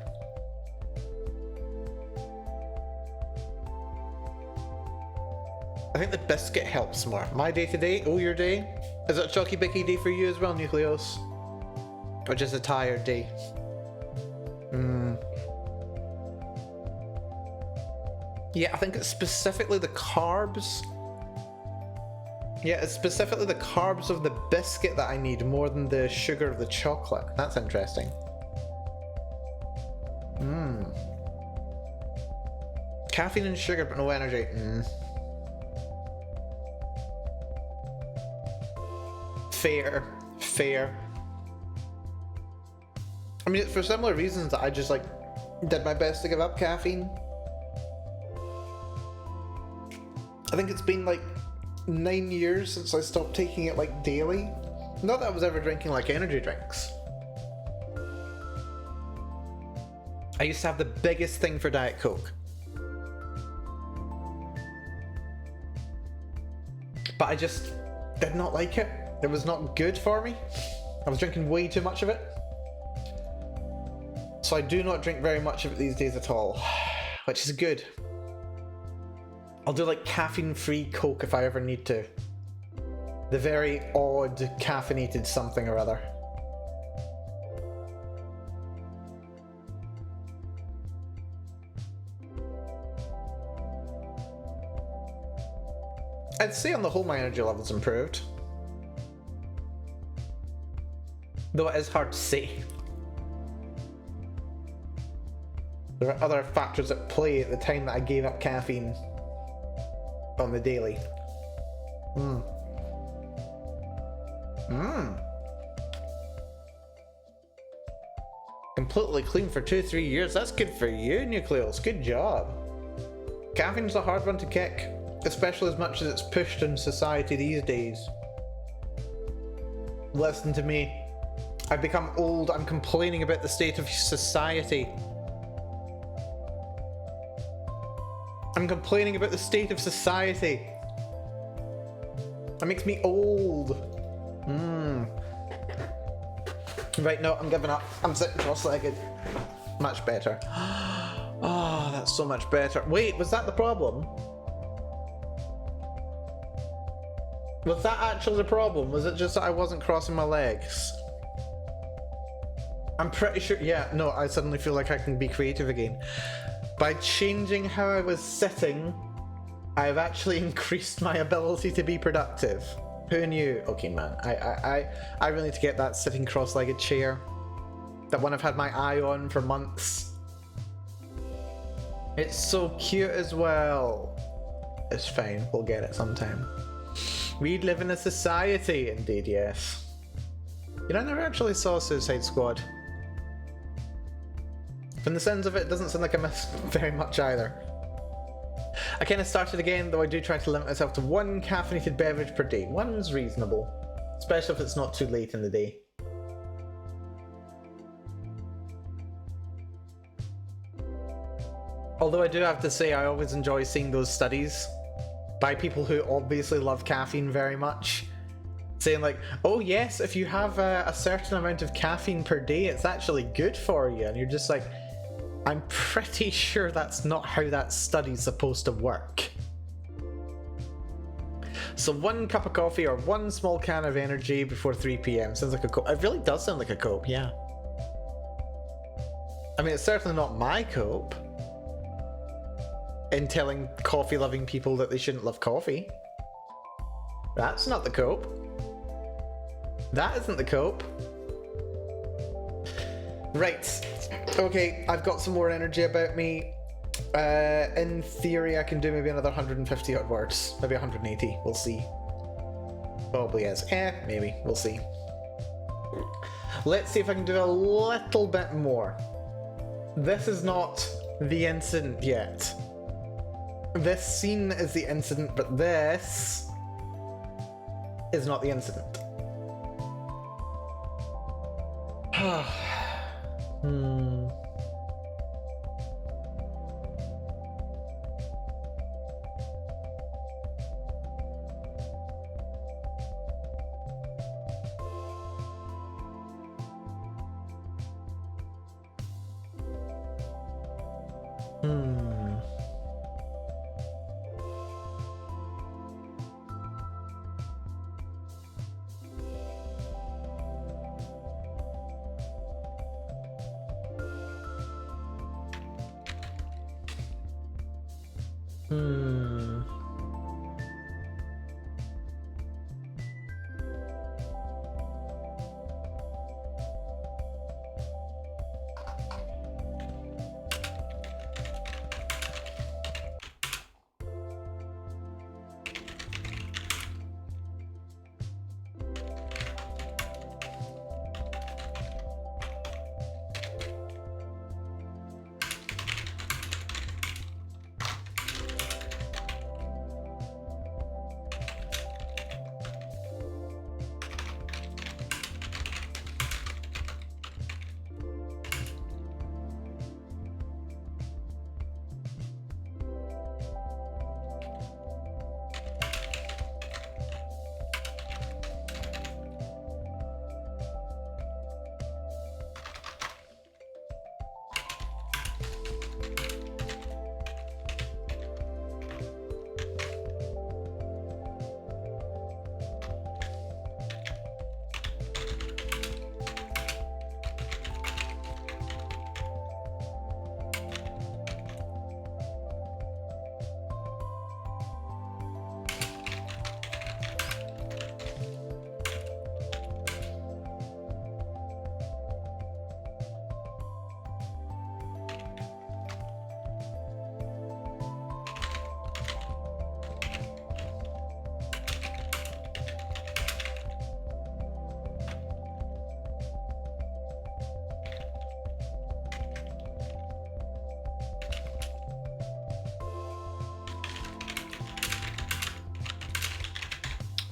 A: I think the biscuit helps more. My day today, oh your day? Is it a Chalky Bicky day for you as well, Nucleos? Or just a tired day? Yeah, I think it's specifically the carbs. Yeah, it's specifically the carbs of the biscuit that I need more than the sugar of the chocolate. That's interesting. Caffeine and sugar, but no energy. Fair. I mean, it's for similar reasons that I just like did my best to give up caffeine. I think it's been like 9 years since I stopped taking it like daily. Not that I was ever drinking like energy drinks. I used to have the biggest thing for Diet Coke. But I just did not like it. It was not good for me. I was drinking way too much of it. So I do not drink very much of it these days at all, which is good. I'll do like caffeine-free Coke if I ever need to. The very odd caffeinated something or other. I'd say on the whole my energy level's improved. Though it is hard to say. There are other factors at play at the time that I gave up caffeine on the daily. Completely clean for 2-3 years. That's good for you, Nucleos. Good job. Caffeine's a hard one to kick, especially as much as it's pushed in society these days. Listen to me. I've become old. I'm complaining about the state of society. I'm complaining about the state of society. That makes me old. Right, no, I'm giving up. I'm sitting cross-legged. Much better. Oh, that's so much better. Wait, was that the problem? Was that actually the problem? Was it just that I wasn't crossing my legs? I'm pretty sure, yeah, no, I suddenly feel like I can be creative again. By changing how I was sitting, I've actually increased my ability to be productive. Who knew? Okay, man, I really need to get that sitting cross-legged chair. That one I've had my eye on for months. It's so cute as well. It's fine, we'll get it sometime. We live in a society, indeed, yes. You know, I never actually saw Suicide Squad. From the sounds of it, it doesn't sound like I miss very much either. I kind of started again, though I do try to limit myself to one caffeinated beverage per day. One's reasonable, especially if it's not too late in the day. Although I do have to say, I always enjoy seeing those studies by people who obviously love caffeine very much, saying like, oh yes, if you have a certain amount of caffeine per day, it's actually good for you. And you're just like, I'm pretty sure that's not how that study's supposed to work. So 1 cup of coffee or 1 small can of energy before 3 p.m. sounds like a cope. It really does sound like a cope, yeah. I mean, it's certainly not my cope in telling coffee-loving people that they shouldn't love coffee. That's not the cope. That isn't the cope. Right. Okay, I've got some more energy about me. In theory, I can do maybe another 150 odd words. Maybe 180. We'll see. Probably is. Maybe. We'll see. Let's see if I can do a little bit more. This is not the incident yet. This scene is the incident, but this is not the incident.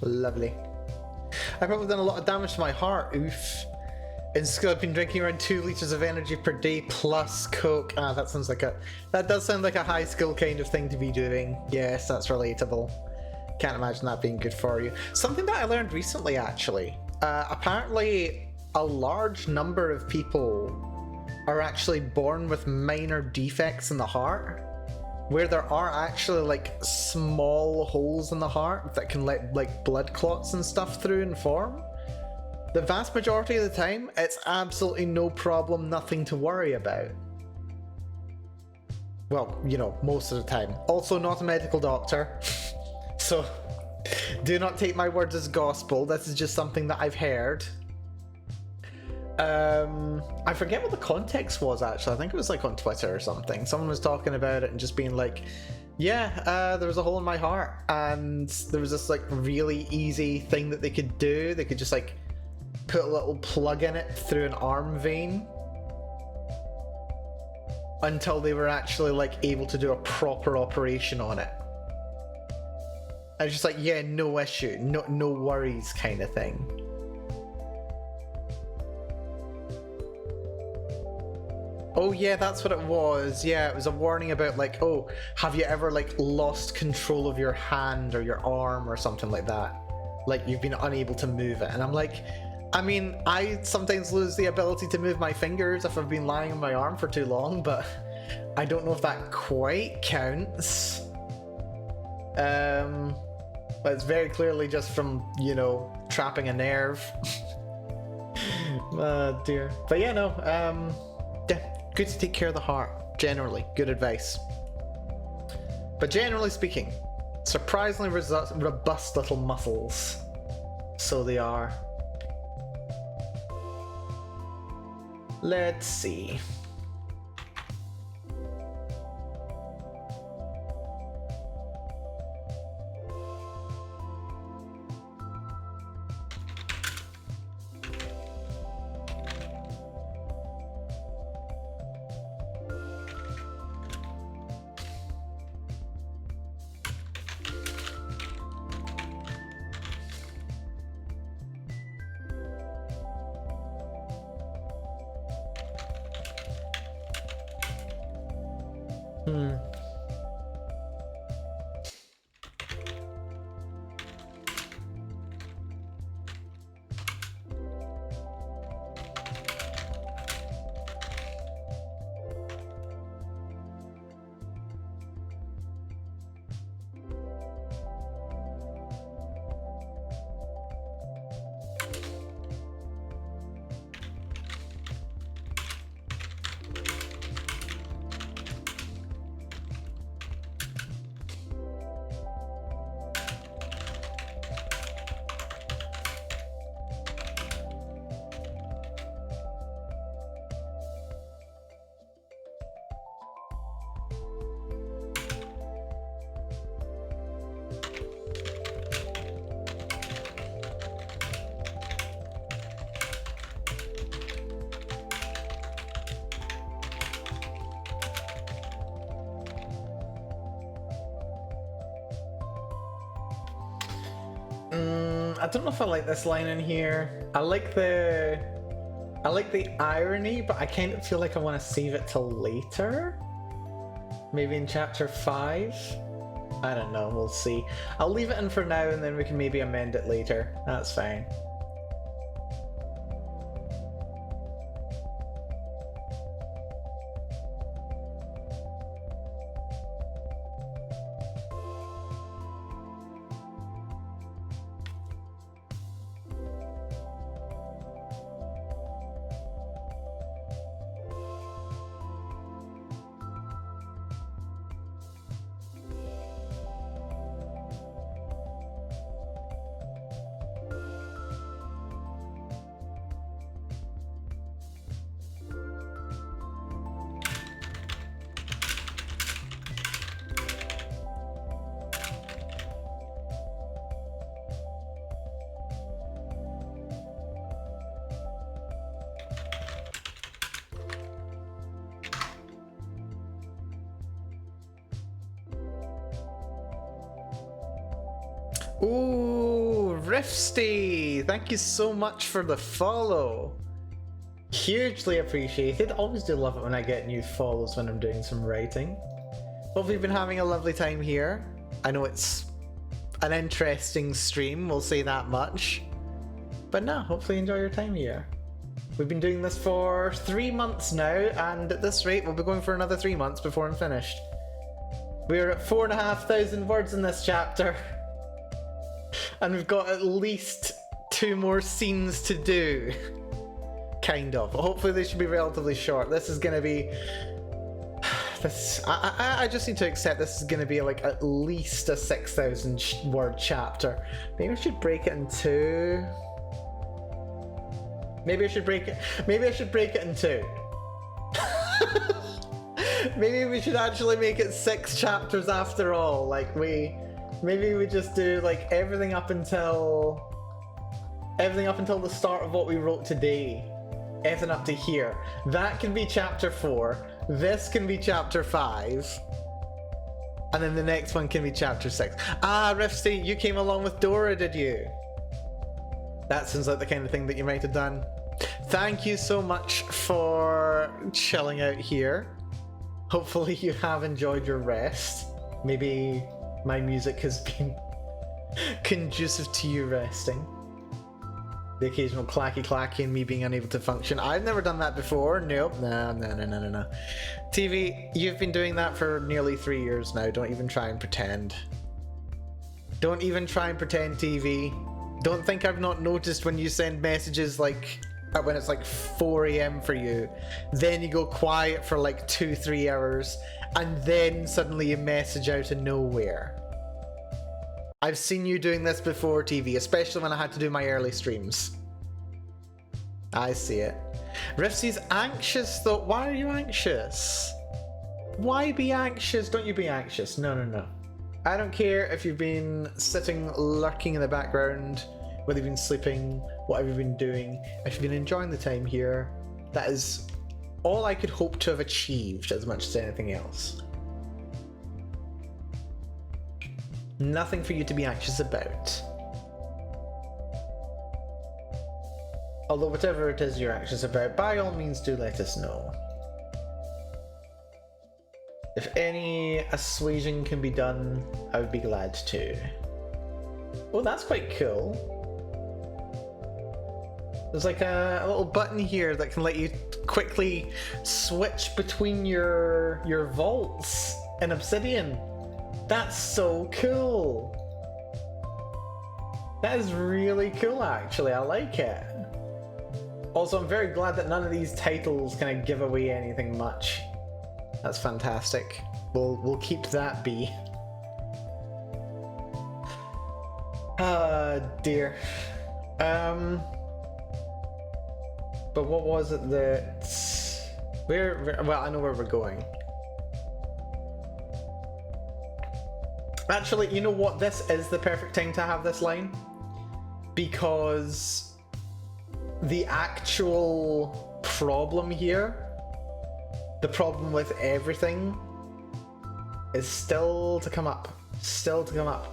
A: Lovely. I've probably done a lot of damage to my heart. Oof. In school, I've been drinking around 2 liters of energy per day plus Coke. Ah, that does sound like a high school kind of thing to be doing. Yes, that's relatable. Can't imagine that being good for you. Something that I learned recently, actually. Apparently, a large number of people are actually born with minor defects in the heart, where there are actually like small holes in the heart that can let like blood clots and stuff through and form. The vast majority of the time, it's absolutely no problem, nothing to worry about. Well, you know, most of the time. Also not a medical doctor, so do not take my words as gospel. This is just something that I've heard. I forget what the context was actually. I think it was like on Twitter or something. Someone was talking about it and just being like, yeah, there was a hole in my heart and there was this like really easy thing that they could do. They could just like put a little plug in it through an arm vein until they were actually like able to do a proper operation on it. I was just like, yeah, no issue, no worries kind of thing. Oh yeah, that's what it was. Yeah, it was a warning about like, oh, have you ever like lost control of your hand or your arm or something like that? Like you've been unable to move it. And I'm like, I mean, I sometimes lose the ability to move my fingers if I've been lying on my arm for too long, but I don't know if that quite counts. But it's very clearly just from, you know, trapping a nerve. Oh dear. But yeah, no, yeah, good to take care of the heart. Generally, good advice. But generally speaking, surprisingly robust little muscles. So they are. Let's see. I don't know if I like this line in here. I like the irony, but I kind of feel like I want to save it till later. Maybe in chapter 5? I don't know, we'll see. I'll leave it in for now and then we can maybe amend it later. That's fine. Ooh, Rifsty, thank you so much for the follow. Hugely appreciated. Always do love it when I get new follows when I'm doing some writing. Hopefully you've been having a lovely time here. I know it's an interesting stream, we'll say that much. But no, hopefully enjoy your time here. We've been doing this for 3 months now, and at this rate we'll be going for another 3 months before I'm finished. We're at 4,500 words in this chapter. And we've got at least 2 more scenes to do. Kind of. Hopefully they should be relatively short. This is gonna be... I just need to accept this is gonna be like at least a 6,000 word chapter. Maybe I should break it in 2. Maybe I should break it in 2. Maybe we should actually make it 6 chapters after all. Like maybe we just do like everything up until the start of what we wrote today. Everything up to here. That can be chapter 4. This can be chapter 5. And then the next one can be chapter 6. Ah, Rifsty, you came along with Dora, did you? That sounds like the kind of thing that you might have done. Thank you so much for chilling out here. Hopefully you have enjoyed your rest. Maybe my music has been conducive to you resting. The occasional clacky and me being unable to function. I've never done that before. Nope. No. TV, you've been doing that for nearly 3 years now. Don't even try and pretend. Don't even try and pretend, TV. Don't think I've not noticed when you send messages like when it's like 4 AM for you. Then you go quiet for like 2-3 hours. And then suddenly you message out of nowhere. I've seen you doing this before, TV, especially when I had to do my early streams. I see it. Rifsy's anxious though. Why are you anxious? Why be anxious? Don't you be anxious. No. I don't care if you've been sitting, lurking in the background, whether you've been sleeping, what have you been doing. If you've been enjoying the time here, that is all I could hope to have achieved as much as anything else. Nothing for you to be anxious about. Although whatever it is you're anxious about, by all means do let us know. If any assuaging can be done, I would be glad to. Oh, that's quite cool. There's like a little button here that can let you quickly switch between your vaults in Obsidian. That's so cool. That is really cool, actually. I like it. Also, I'm very glad that none of these titles kind of give away anything much. That's fantastic. We'll keep that be. Ah, dear. But what was it that... well, I know where we're going. Actually, you know what? This is the perfect time to have this line. Because the actual problem here, the problem with everything, is still to come up. Still to come up.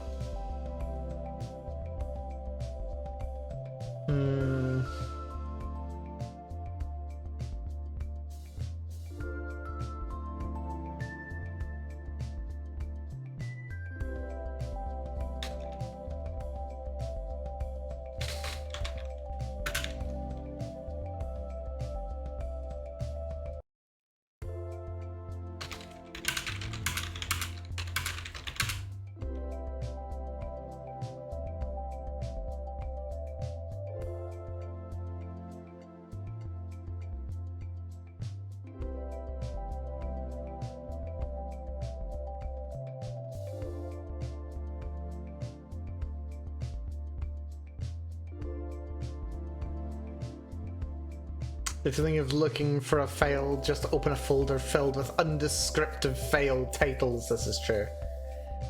A: The feeling of looking for a file, just open a folder filled with undescriptive file titles. This is true.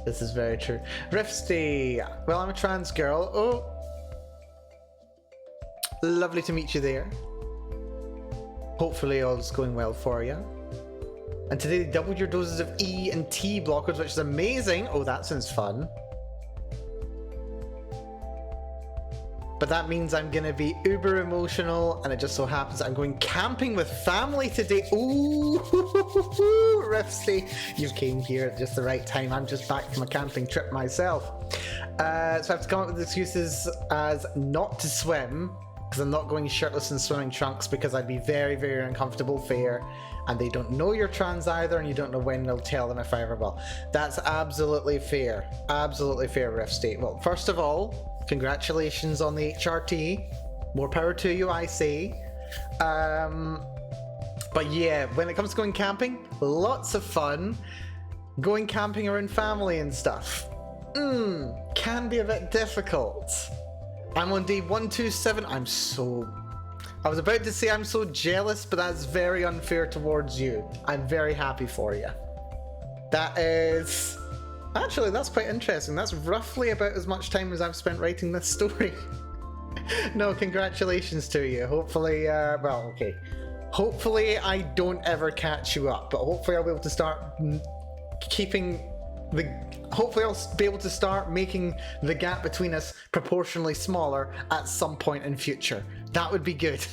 A: This is very true. Rifsty, well, I'm a trans girl. Oh, lovely to meet you there. Hopefully all's going well for you. And today they doubled your doses of E and T blockers, which is amazing. Oh, that sounds fun. But that means I'm gonna be uber emotional, and it just so happens I'm going camping with family today. Ooh, Rifsty, you came here at just the right time. I'm just back from a camping trip myself. So I have to come up with excuses as not to swim, because I'm not going shirtless in swimming trunks, because I'd be very, very uncomfortable, fair, and they don't know you're trans either, and you don't know when they'll tell them if I ever will. That's absolutely fair. Absolutely fair, Rifsty. Well, first of all, congratulations on the HRT. More power to you, I say. But yeah, when it comes to going camping, lots of fun. Going camping around family and stuff. Can be a bit difficult. I'm on day 127. I was about to say I'm so jealous, but that's very unfair towards you. I'm very happy for you. That is... Actually, that's quite interesting. That's roughly about as much time as I've spent writing this story. No, congratulations to you. Hopefully, well, okay. Hopefully I don't ever catch you up, but hopefully I'll be able to start hopefully I'll be able to start making the gap between us proportionally smaller at some point in future. That would be good.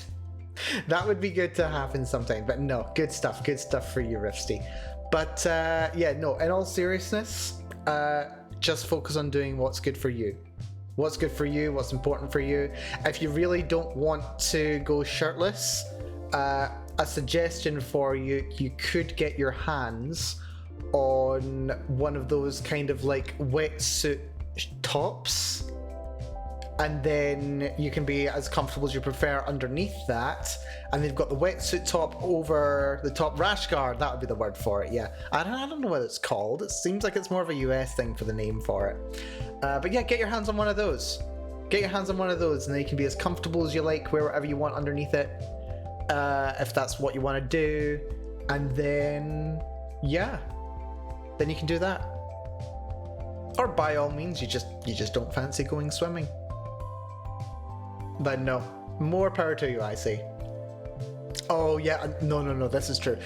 A: That would be good to happen sometime. But no, good stuff for you, Rifsty. But yeah, no, in all seriousness, just focus on doing what's good for you. What's good for you, what's important for you. If you really don't want to go shirtless, a suggestion for you, you could get your hands on one of those kind of like wetsuit tops, and then you can be as comfortable as you prefer underneath that, and they've got the wetsuit top over the top, rash guard, that would be the word for it. Yeah, I don't know what it's called. It seems like it's more of a US thing for the name for it, but yeah, get your hands on one of those. Get your hands on one of those, and then you can be as comfortable as you like, wear whatever you want underneath it, if that's what you want to do, and then yeah, then you can do that. Or by all means, you just don't fancy going swimming. But no, more power to you, I say. Oh yeah, no, this is true.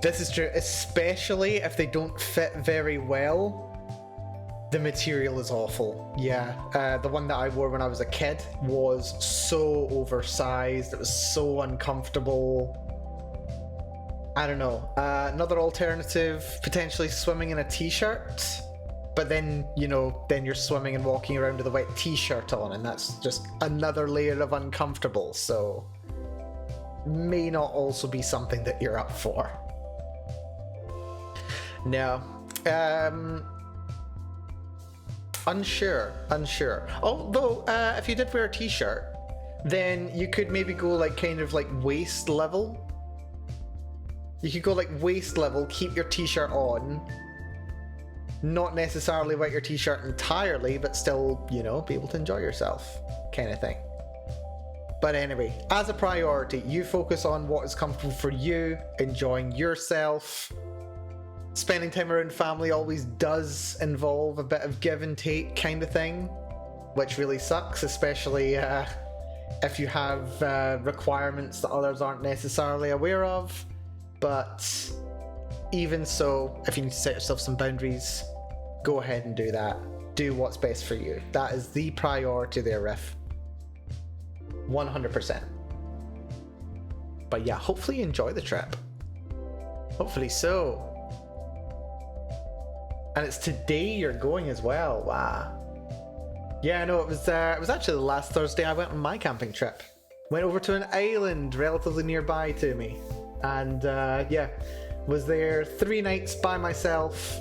A: This is true, especially if they don't fit very well. The material is awful. Yeah, the one that I wore when I was a kid was so oversized. It was so uncomfortable. I don't know. Another alternative, potentially swimming in a t-shirt. But then, you know, then you're swimming and walking around with a wet t-shirt on, and that's just another layer of uncomfortable, so may not also be something that you're up for. No. Unsure. Although, if you did wear a t-shirt, then you could maybe go like kind of like waist level. You could go like waist level, keep your t-shirt on, not necessarily wet your t-shirt entirely, but still, you know, be able to enjoy yourself, kind of thing. But anyway, as a priority, you focus on what is comfortable for you, enjoying yourself. Spending time around family always does involve a bit of give and take kind of thing, which really sucks, especially if you have requirements that others aren't necessarily aware of. But even so, if you need to set yourself some boundaries, go ahead and do that. Do what's best for you. That is the priority there, Riff. 100%. But yeah, hopefully you enjoy the trip. Hopefully so. And it's today you're going as well. Wow. Yeah, no, it was actually the last Thursday I went on my camping trip. Went over to an island relatively nearby to me. And yeah, was there 3 nights by myself.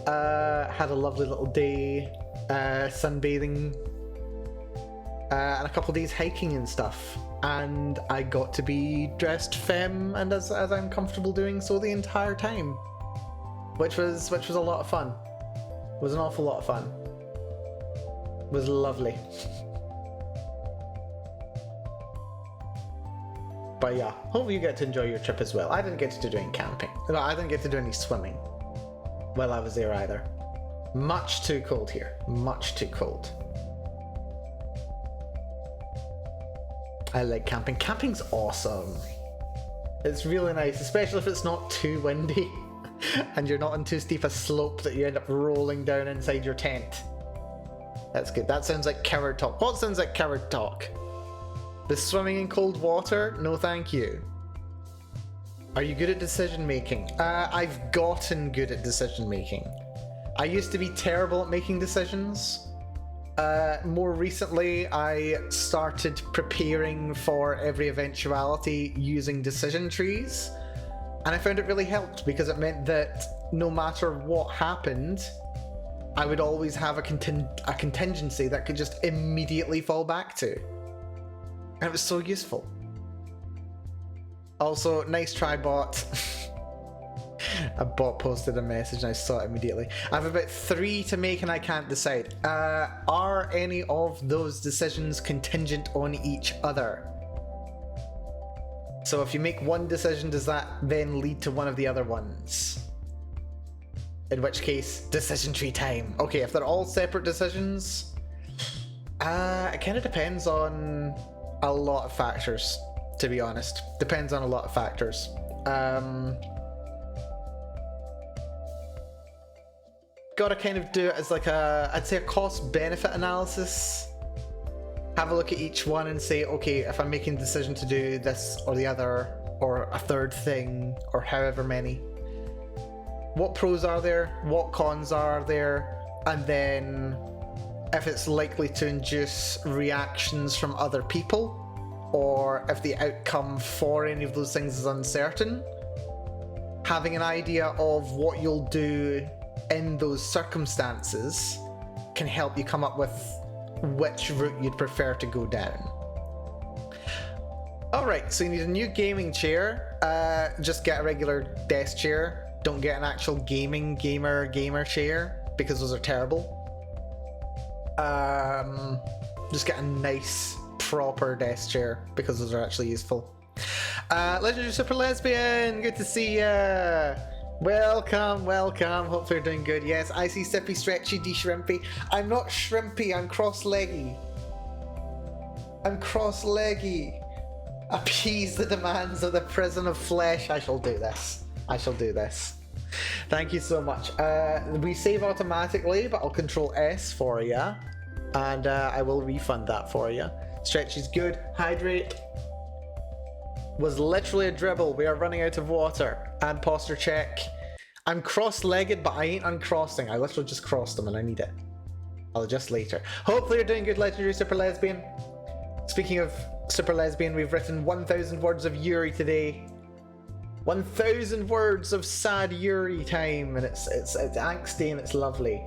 A: Had a lovely little day, sunbathing, and a couple days hiking and stuff. And I got to be dressed femme, and as I'm comfortable doing so the entire time, which was a lot of fun. It was an awful lot of fun. It was lovely. But yeah, hopefully you get to enjoy your trip as well. I didn't get to do any camping. No, I didn't get to do any swimming while I was there either. Much too cold here. Much too cold. I like camping. Camping's awesome. It's really nice, especially if it's not too windy and you're not on too steep a slope that you end up rolling down inside your tent. That's good. That sounds like coward talk. What sounds like coward talk? The swimming in cold water? No thank you. Are you good at decision making? I've gotten good at decision making. I used to be terrible at making decisions. More recently, I started preparing for every eventuality using decision trees, and I found it really helped because it meant that no matter what happened, I would always have a contingency that could just immediately fall back to. And it was so useful. Also, nice try, bot. A bot posted a message and I saw it immediately. I have about 3 to make and I can't decide. Are any of those decisions contingent on each other? So if you make one decision, does that then lead to one of the other ones? In which case, decision tree time. Okay, if they're all separate decisions, it kind of depends on a lot of factors, to be honest. Depends on a lot of factors. Gotta kind of do it as like I'd say a cost-benefit analysis. Have a look at each one and say, okay, if I'm making a decision to do this or the other, or a third thing, or however many, what pros are there, what cons are there, and then if it's likely to induce reactions from other people, or if the outcome for any of those things is uncertain. Having an idea of what you'll do in those circumstances can help you come up with which route you'd prefer to go down. Alright, so you need a new gaming chair. Just get a regular desk chair. Don't get an actual gamer chair, because those are terrible. Just get a nice, proper desk chair, because those are actually useful. Legendary Super Lesbian, good to see ya! Welcome, welcome. Hope you're doing good. Yes, I see Sippy, Stretchy, D Shrimpy. I'm not shrimpy, I'm cross-leggy. I'm cross-leggy. Appease the demands of the prison of flesh. I shall do this. I shall do this. Thank you so much. We save automatically, but I'll control S for you. And I will refund that for you. Stretchy's good. Hydrate. Was literally a dribble. We are running out of water. And posture check. I'm cross-legged, but I ain't uncrossing. I literally just crossed them and I need it. I'll adjust later. Hopefully you're doing good, Legendary Super Lesbian. Speaking of Super Lesbian, we've written 1,000 words of Yuri today. 1,000 words of sad Yuri time, and it's angsty and it's lovely.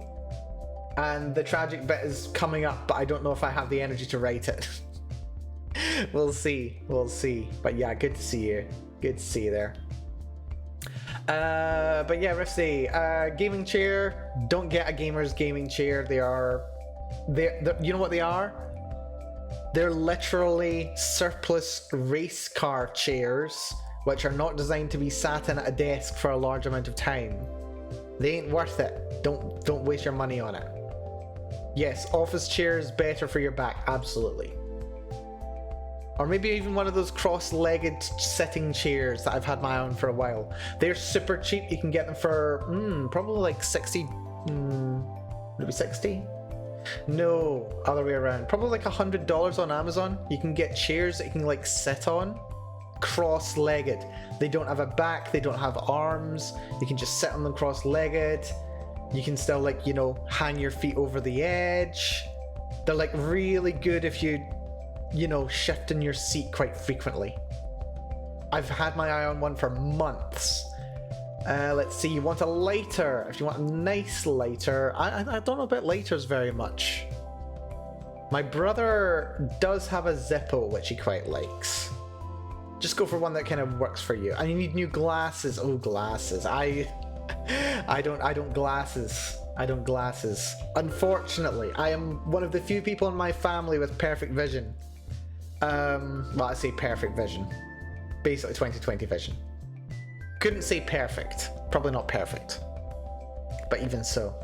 A: And the tragic bit is coming up, but I don't know if I have the energy to write it. We'll see. We'll see. But yeah, good to see you. Good to see you there. But yeah, Rifsy, gaming chair. Don't get a gamer's gaming chair. They're you know what they are? They're literally surplus race car chairs, which are not designed to be sat in at a desk for a large amount of time. They ain't worth it. Don't waste your money on it. Yes, office chairs better for your back, absolutely. Or maybe even one of those cross-legged sitting chairs that I've had my own for a while. They're super cheap. You can get them for probably like 60. Maybe 60? No, other way around. Probably like $100 on Amazon. You can get chairs that you can like sit on, cross-legged. They don't have a back. They don't have arms. You can just sit on them cross-legged. You can still, like, you know, hang your feet over the edge. They're like really good if you know, shifting your seat quite frequently. I've had my eye on one for months. Let's see, you want a lighter. If you want a nice lighter, I don't know about lighters very much. My brother does have a Zippo, which he quite likes. Just go for one that kind of works for you. And you need new glasses. Oh, glasses. I don't glasses. I don't glasses. Unfortunately, I am one of the few people in my family with perfect vision. Well, I say perfect vision. Basically 20/20 vision. Couldn't say perfect. Probably not perfect. But even so.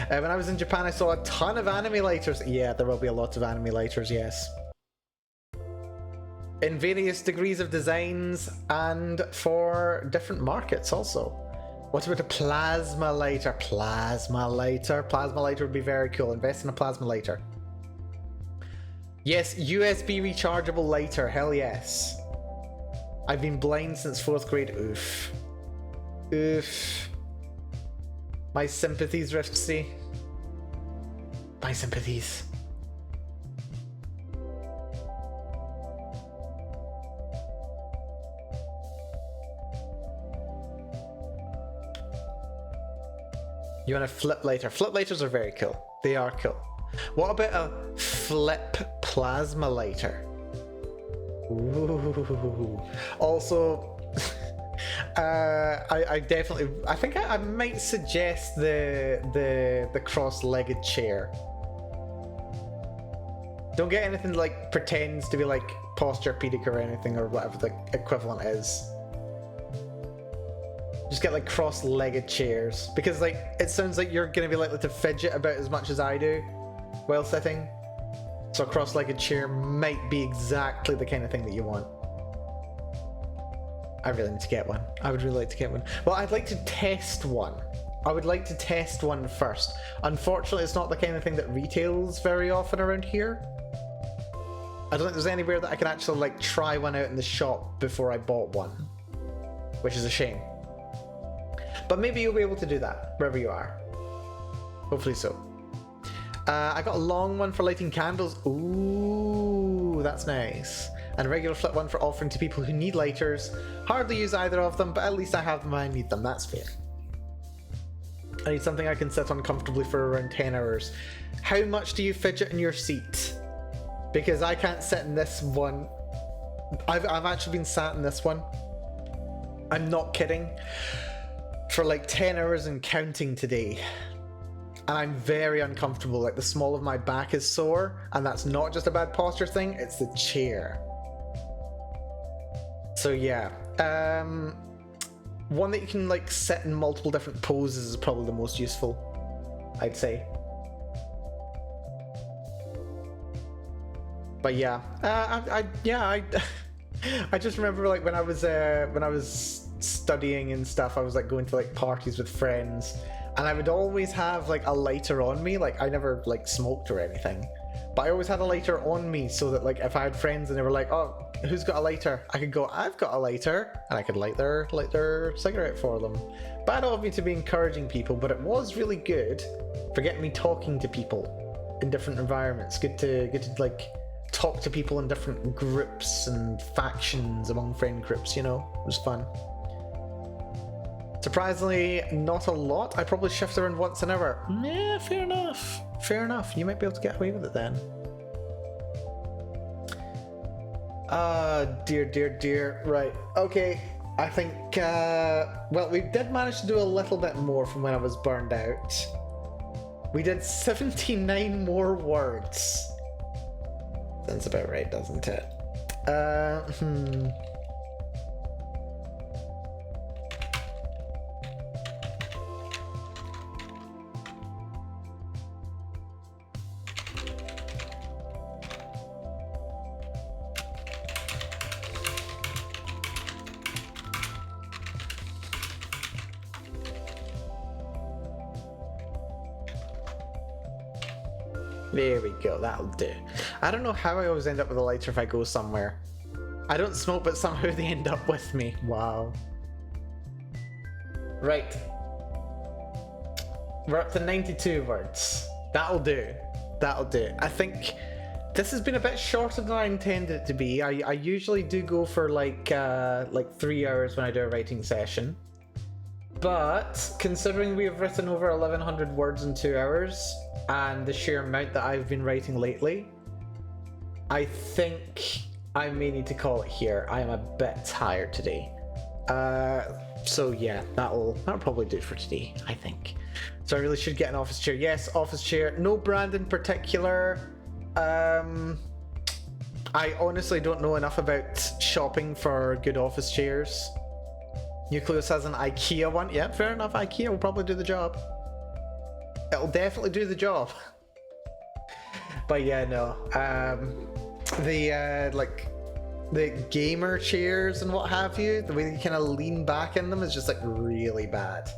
A: When I was in Japan, I saw a ton of anime lighters. Yeah, there will be a lot of anime lighters, yes. In various degrees of designs and for different markets also. What about a plasma lighter? Plasma lighter. Plasma lighter would be very cool. Invest in a plasma lighter. Yes, USB rechargeable lighter. Hell yes. I've been blind since 4th grade. Oof. Oof. My sympathies, Riftsy. My sympathies. You want a flip lighter? Flip lighters are very cool. They are cool. What about a flip plasma lighter? Ooh. Also, I definitely, I think I might suggest the cross-legged chair. Don't get anything like pretends to be like posturepedic or anything or whatever the equivalent is. Just get like cross-legged chairs because like it sounds like you're gonna be likely to fidget about as much as I do while sitting. So a cross-legged chair might be exactly the kind of thing that you want. I really need to get one. I would really like to get one. Well, I'd like to test one. I would like to test one first. Unfortunately, it's not the kind of thing that retails very often around here. I don't think there's anywhere that I can actually like try one out in the shop before I bought one, which is a shame. But maybe you'll be able to do that wherever you are. Hopefully so. I got a long one for lighting candles. Ooh, that's nice. And a regular flip one for offering to people who need lighters. Hardly use either of them, but at least I have them when I need them. That's fair. I need something I can sit on comfortably for around 10 hours. How much do you fidget in your seat? Because I can't sit in this one. I've actually been sat in this one. I'm not kidding. For like 10 hours and counting today. And I'm very uncomfortable. Like the small of my back is sore, and that's not just a bad posture thing, it's the chair. So yeah. One that you can like sit in multiple different poses is probably the most useful, I'd say. But yeah, I just remember like when I was studying and stuff, I was like going to like parties with friends, and I would always have like a lighter on me. Like I never like smoked or anything, but I always had a lighter on me so that like if I had friends and they were like, "Oh, who's got a lighter?" I could go, "I've got a lighter," and I could light their cigarette for them. Bad of me to be encouraging people, but it was really good for getting me talking to people in different environments. Good to like talk to people in different groups and factions among friend groups, you know. It was fun. Surprisingly, not a lot. I probably shift around once an hour. Yeah, fair enough. Fair enough. You might be able to get away with it then. Dear. Right. Okay. I think, well, we did manage to do a little bit more from when I was burned out. We did 79 more words. Sounds about right, doesn't it? There we go, that'll do. I don't know how I always end up with a lighter if I go somewhere. I don't smoke, but somehow they end up with me. Wow. Right. We're up to 92 words. That'll do. That'll do. I think this has been a bit shorter than I intended it to be. I usually do go for like 3 hours when I do a writing session. But considering we have written over 1100 words in 2 hours, and the sheer amount that I've been writing lately, I think I may need to call it here. I am a bit tired today. So yeah, that'll probably do it for today, I think. So I really should get an office chair. Yes, office chair. No brand in particular. I honestly don't know enough about shopping for good office chairs. Nucleus has an IKEA one. Yeah, fair enough. IKEA will probably do the job. It'll definitely do the job. But yeah, no. the gamer chairs and what have you, the way that you kind of lean back in them is just like really bad.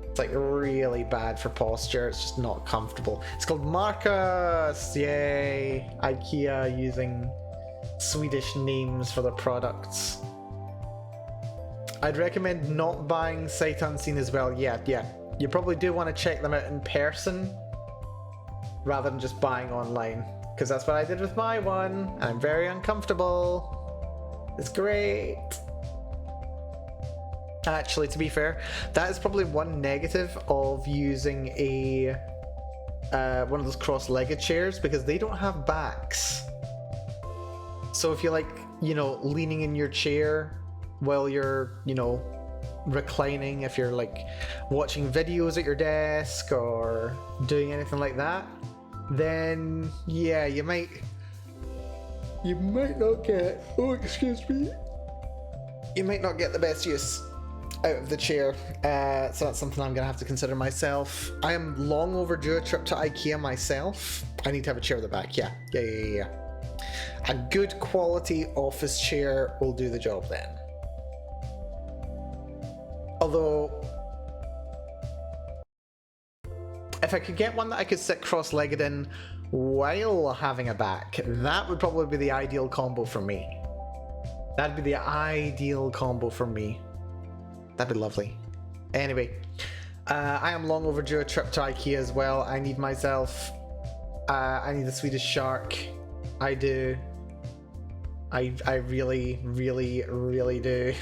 A: It's like really bad for posture. It's just not comfortable. It's called Marcus. Yay! IKEA using Swedish names for their products. I'd recommend not buying sight unseen as well. Yeah. You probably do want to check them out in person rather than just buying online, because that's what I did with my one, and I'm very uncomfortable. It's great. Actually, to be fair, that is probably one negative of using a one of those cross-legged chairs, because they don't have backs. So if you're like, you know, leaning in your chair while you're, you know, reclining, if you're like watching videos at your desk or doing anything like that, then yeah, you might not get, oh excuse me, you might not get the best use out of the chair. So that's something I'm gonna have to consider myself. I am long overdue a trip to IKEA myself. I need to have a chair at the back. Yeah. A good quality office chair will do the job then. Although, if I could get one that I could sit cross-legged in while having a back, that would probably be the ideal combo for me. That'd be the ideal combo for me. That'd be lovely. Anyway, I am long overdue a trip to IKEA as well. I need myself, I need a Swedish shark. I do. I really, really, really do.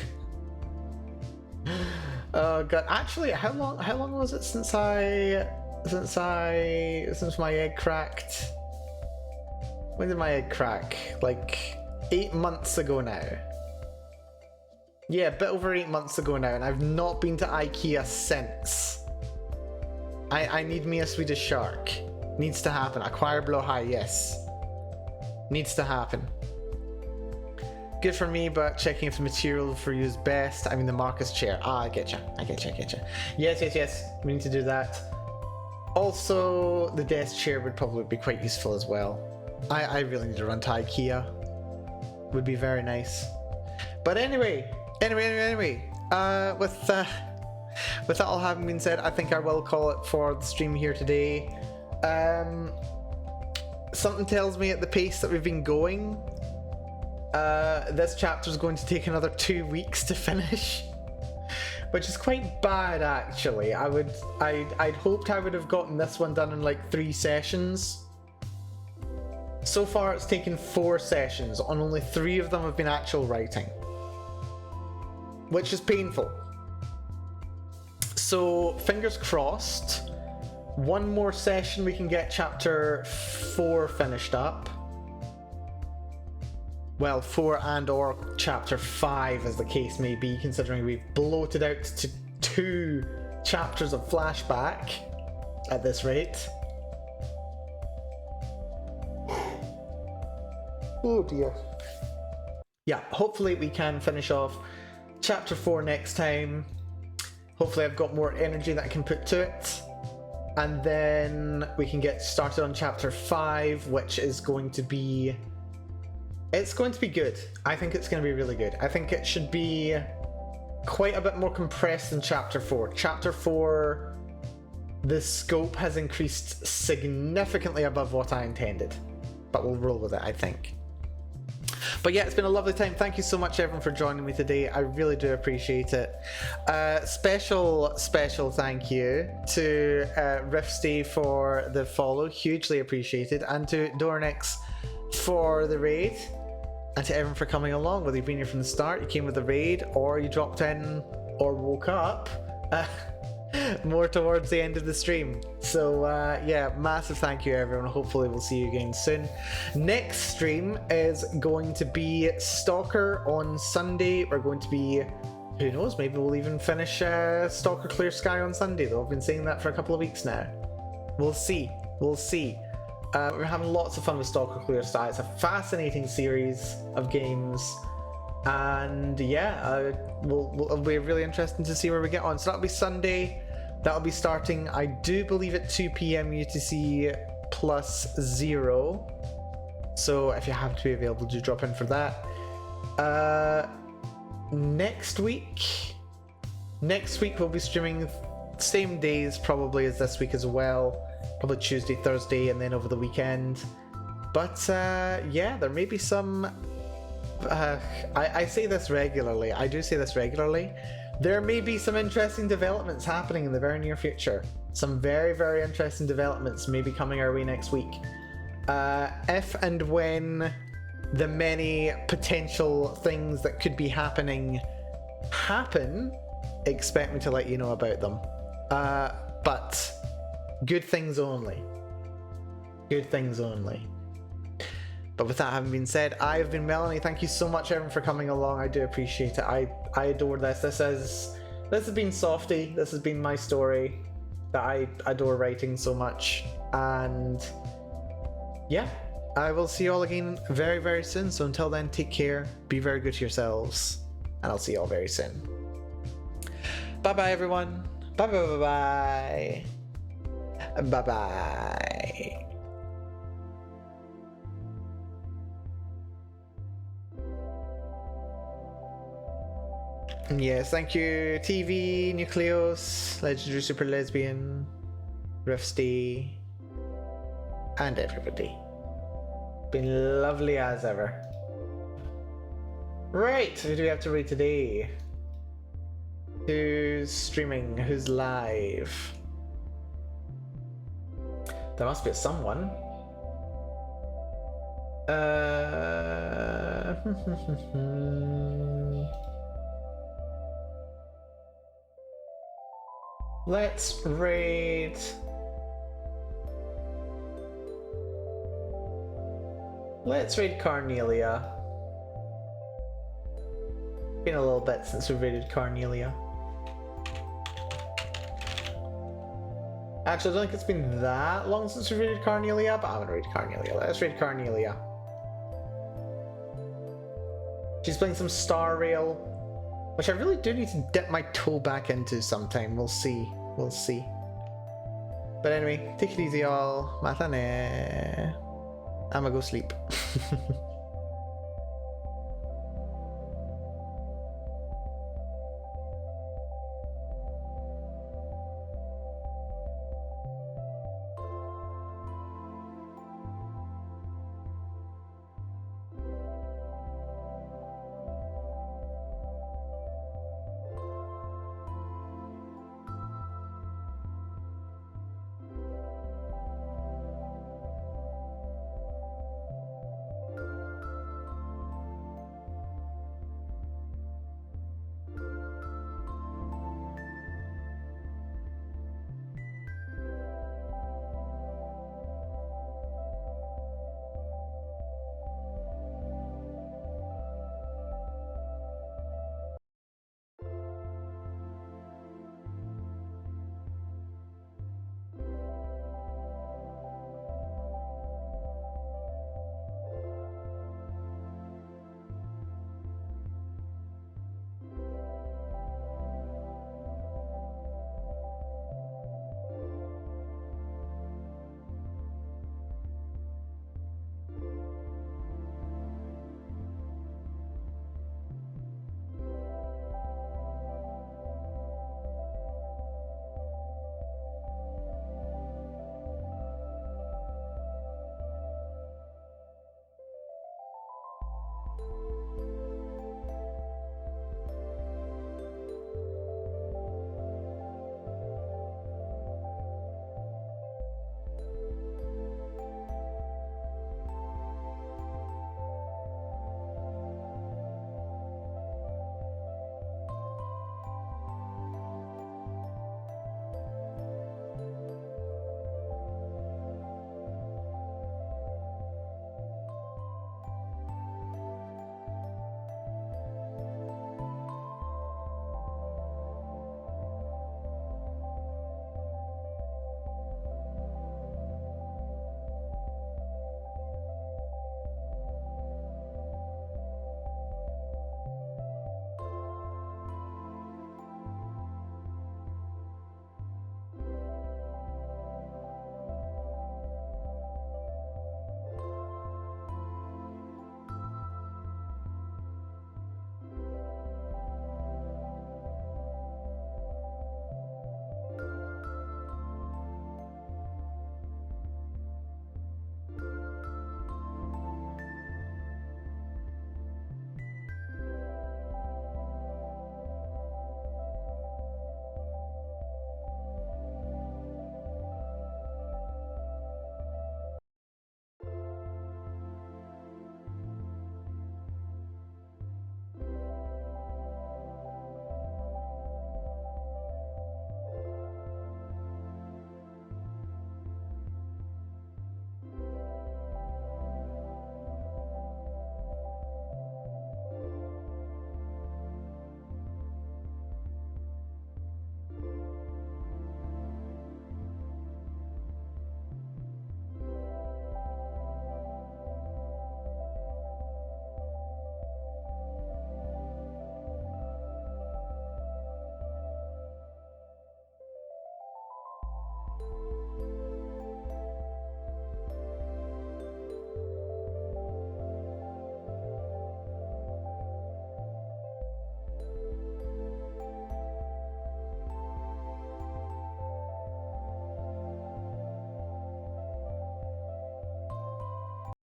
A: Oh god, actually, how long was it since my egg cracked? When did my egg crack? Like 8 months ago now. Yeah, a bit over 8 months ago now, and I've not been to IKEA since. I need me a Swedish shark. Needs to happen. Acquire below high, yes. Needs to happen. Good for me, but checking if the material for you is best. I mean the Marcus chair. Ah, I get you. Yes. We need to do that. Also, the desk chair would probably be quite useful as well. I really need to run to IKEA. Would be very nice. But anyway. With that all having been said, I think I will call it for the stream here today. Something tells me at the pace that we've been going, this chapter is going to take another 2 weeks to finish, which is quite bad actually. I'd hoped I would have gotten this one done in like 3 sessions. So far it's taken 4 sessions, and only 3 of them have been actual writing, which is painful. So fingers crossed, one more session we can get chapter 4 finished up. Well, 4 and or chapter 5 as the case may be, considering we've bloated out to 2 chapters of flashback at this rate. Oh dear. Yeah, hopefully we can finish off chapter 4 next time. Hopefully I've got more energy that I can put to it. And then we can get started on chapter 5, which is going to be... It's going to be good. I think it's going to be really good. I think it should be quite a bit more compressed than chapter 4. Chapter 4, the scope has increased significantly above what I intended. But we'll roll with it, I think. But yeah, it's been a lovely time. Thank you so much everyone for joining me today. I really do appreciate it. Special thank you to Rifsty for the follow, hugely appreciated, and to Dornix for the raid, and to everyone for coming along, whether you've been here from the start, you came with the raid, or you dropped in or woke up more towards the end of the stream. So yeah, massive thank you everyone. Hopefully we'll see you again soon. Next stream is going to be Stalker on Sunday. We're going to be, who knows, maybe we'll even finish Stalker Clear Sky on Sunday, though I've been saying that for a couple of weeks now. We'll see. We're having lots of fun with Stalker Clear Sky. It's a fascinating series of games, and yeah, it'll be really interesting to see where we get on. So that'll be Sunday. That'll be starting, I do believe, at 2 PM UTC +0. So if you happen to be available, do drop in for that. Next week we'll be streaming same days probably as this week as well. Probably Tuesday, Thursday, and then over the weekend. But yeah, there may be some... I say this regularly. I do say this regularly. There may be some interesting developments happening in the very near future. Some very, very interesting developments may be coming our way next week. If and when the many potential things that could be happening happen, expect me to let you know about them. But good things only. Good things only. But with that having been said, I've been Melanie. Thank you so much, everyone, for coming along. I do appreciate it. I adore this. This has been Softie. This has been my story that I adore writing so much. And yeah, I will see you all again very, very soon. So until then, take care. Be very good to yourselves. And I'll see you all very soon. Bye-bye, everyone. Bye-bye. Bye-bye. Bye-bye. Yes, thank you, TV, Nucleus, Legendary Super Lesbian, Rifsty, and everybody. Been lovely as ever. Right, who do we have to read today? Who's streaming? Who's live? There must be someone. Let's raid... Let's raid Carnelia. Been a little bit since we've raided Carnelia. Actually, I don't think it's been that long since we've raided Carnelia, but I'm gonna raid Carnelia. Let's raid Carnelia. She's playing some Star Rail, which I really do need to dip my toe back into sometime. We'll see. We'll see. But anyway, take it easy, y'all. Matane. I'ma go sleep.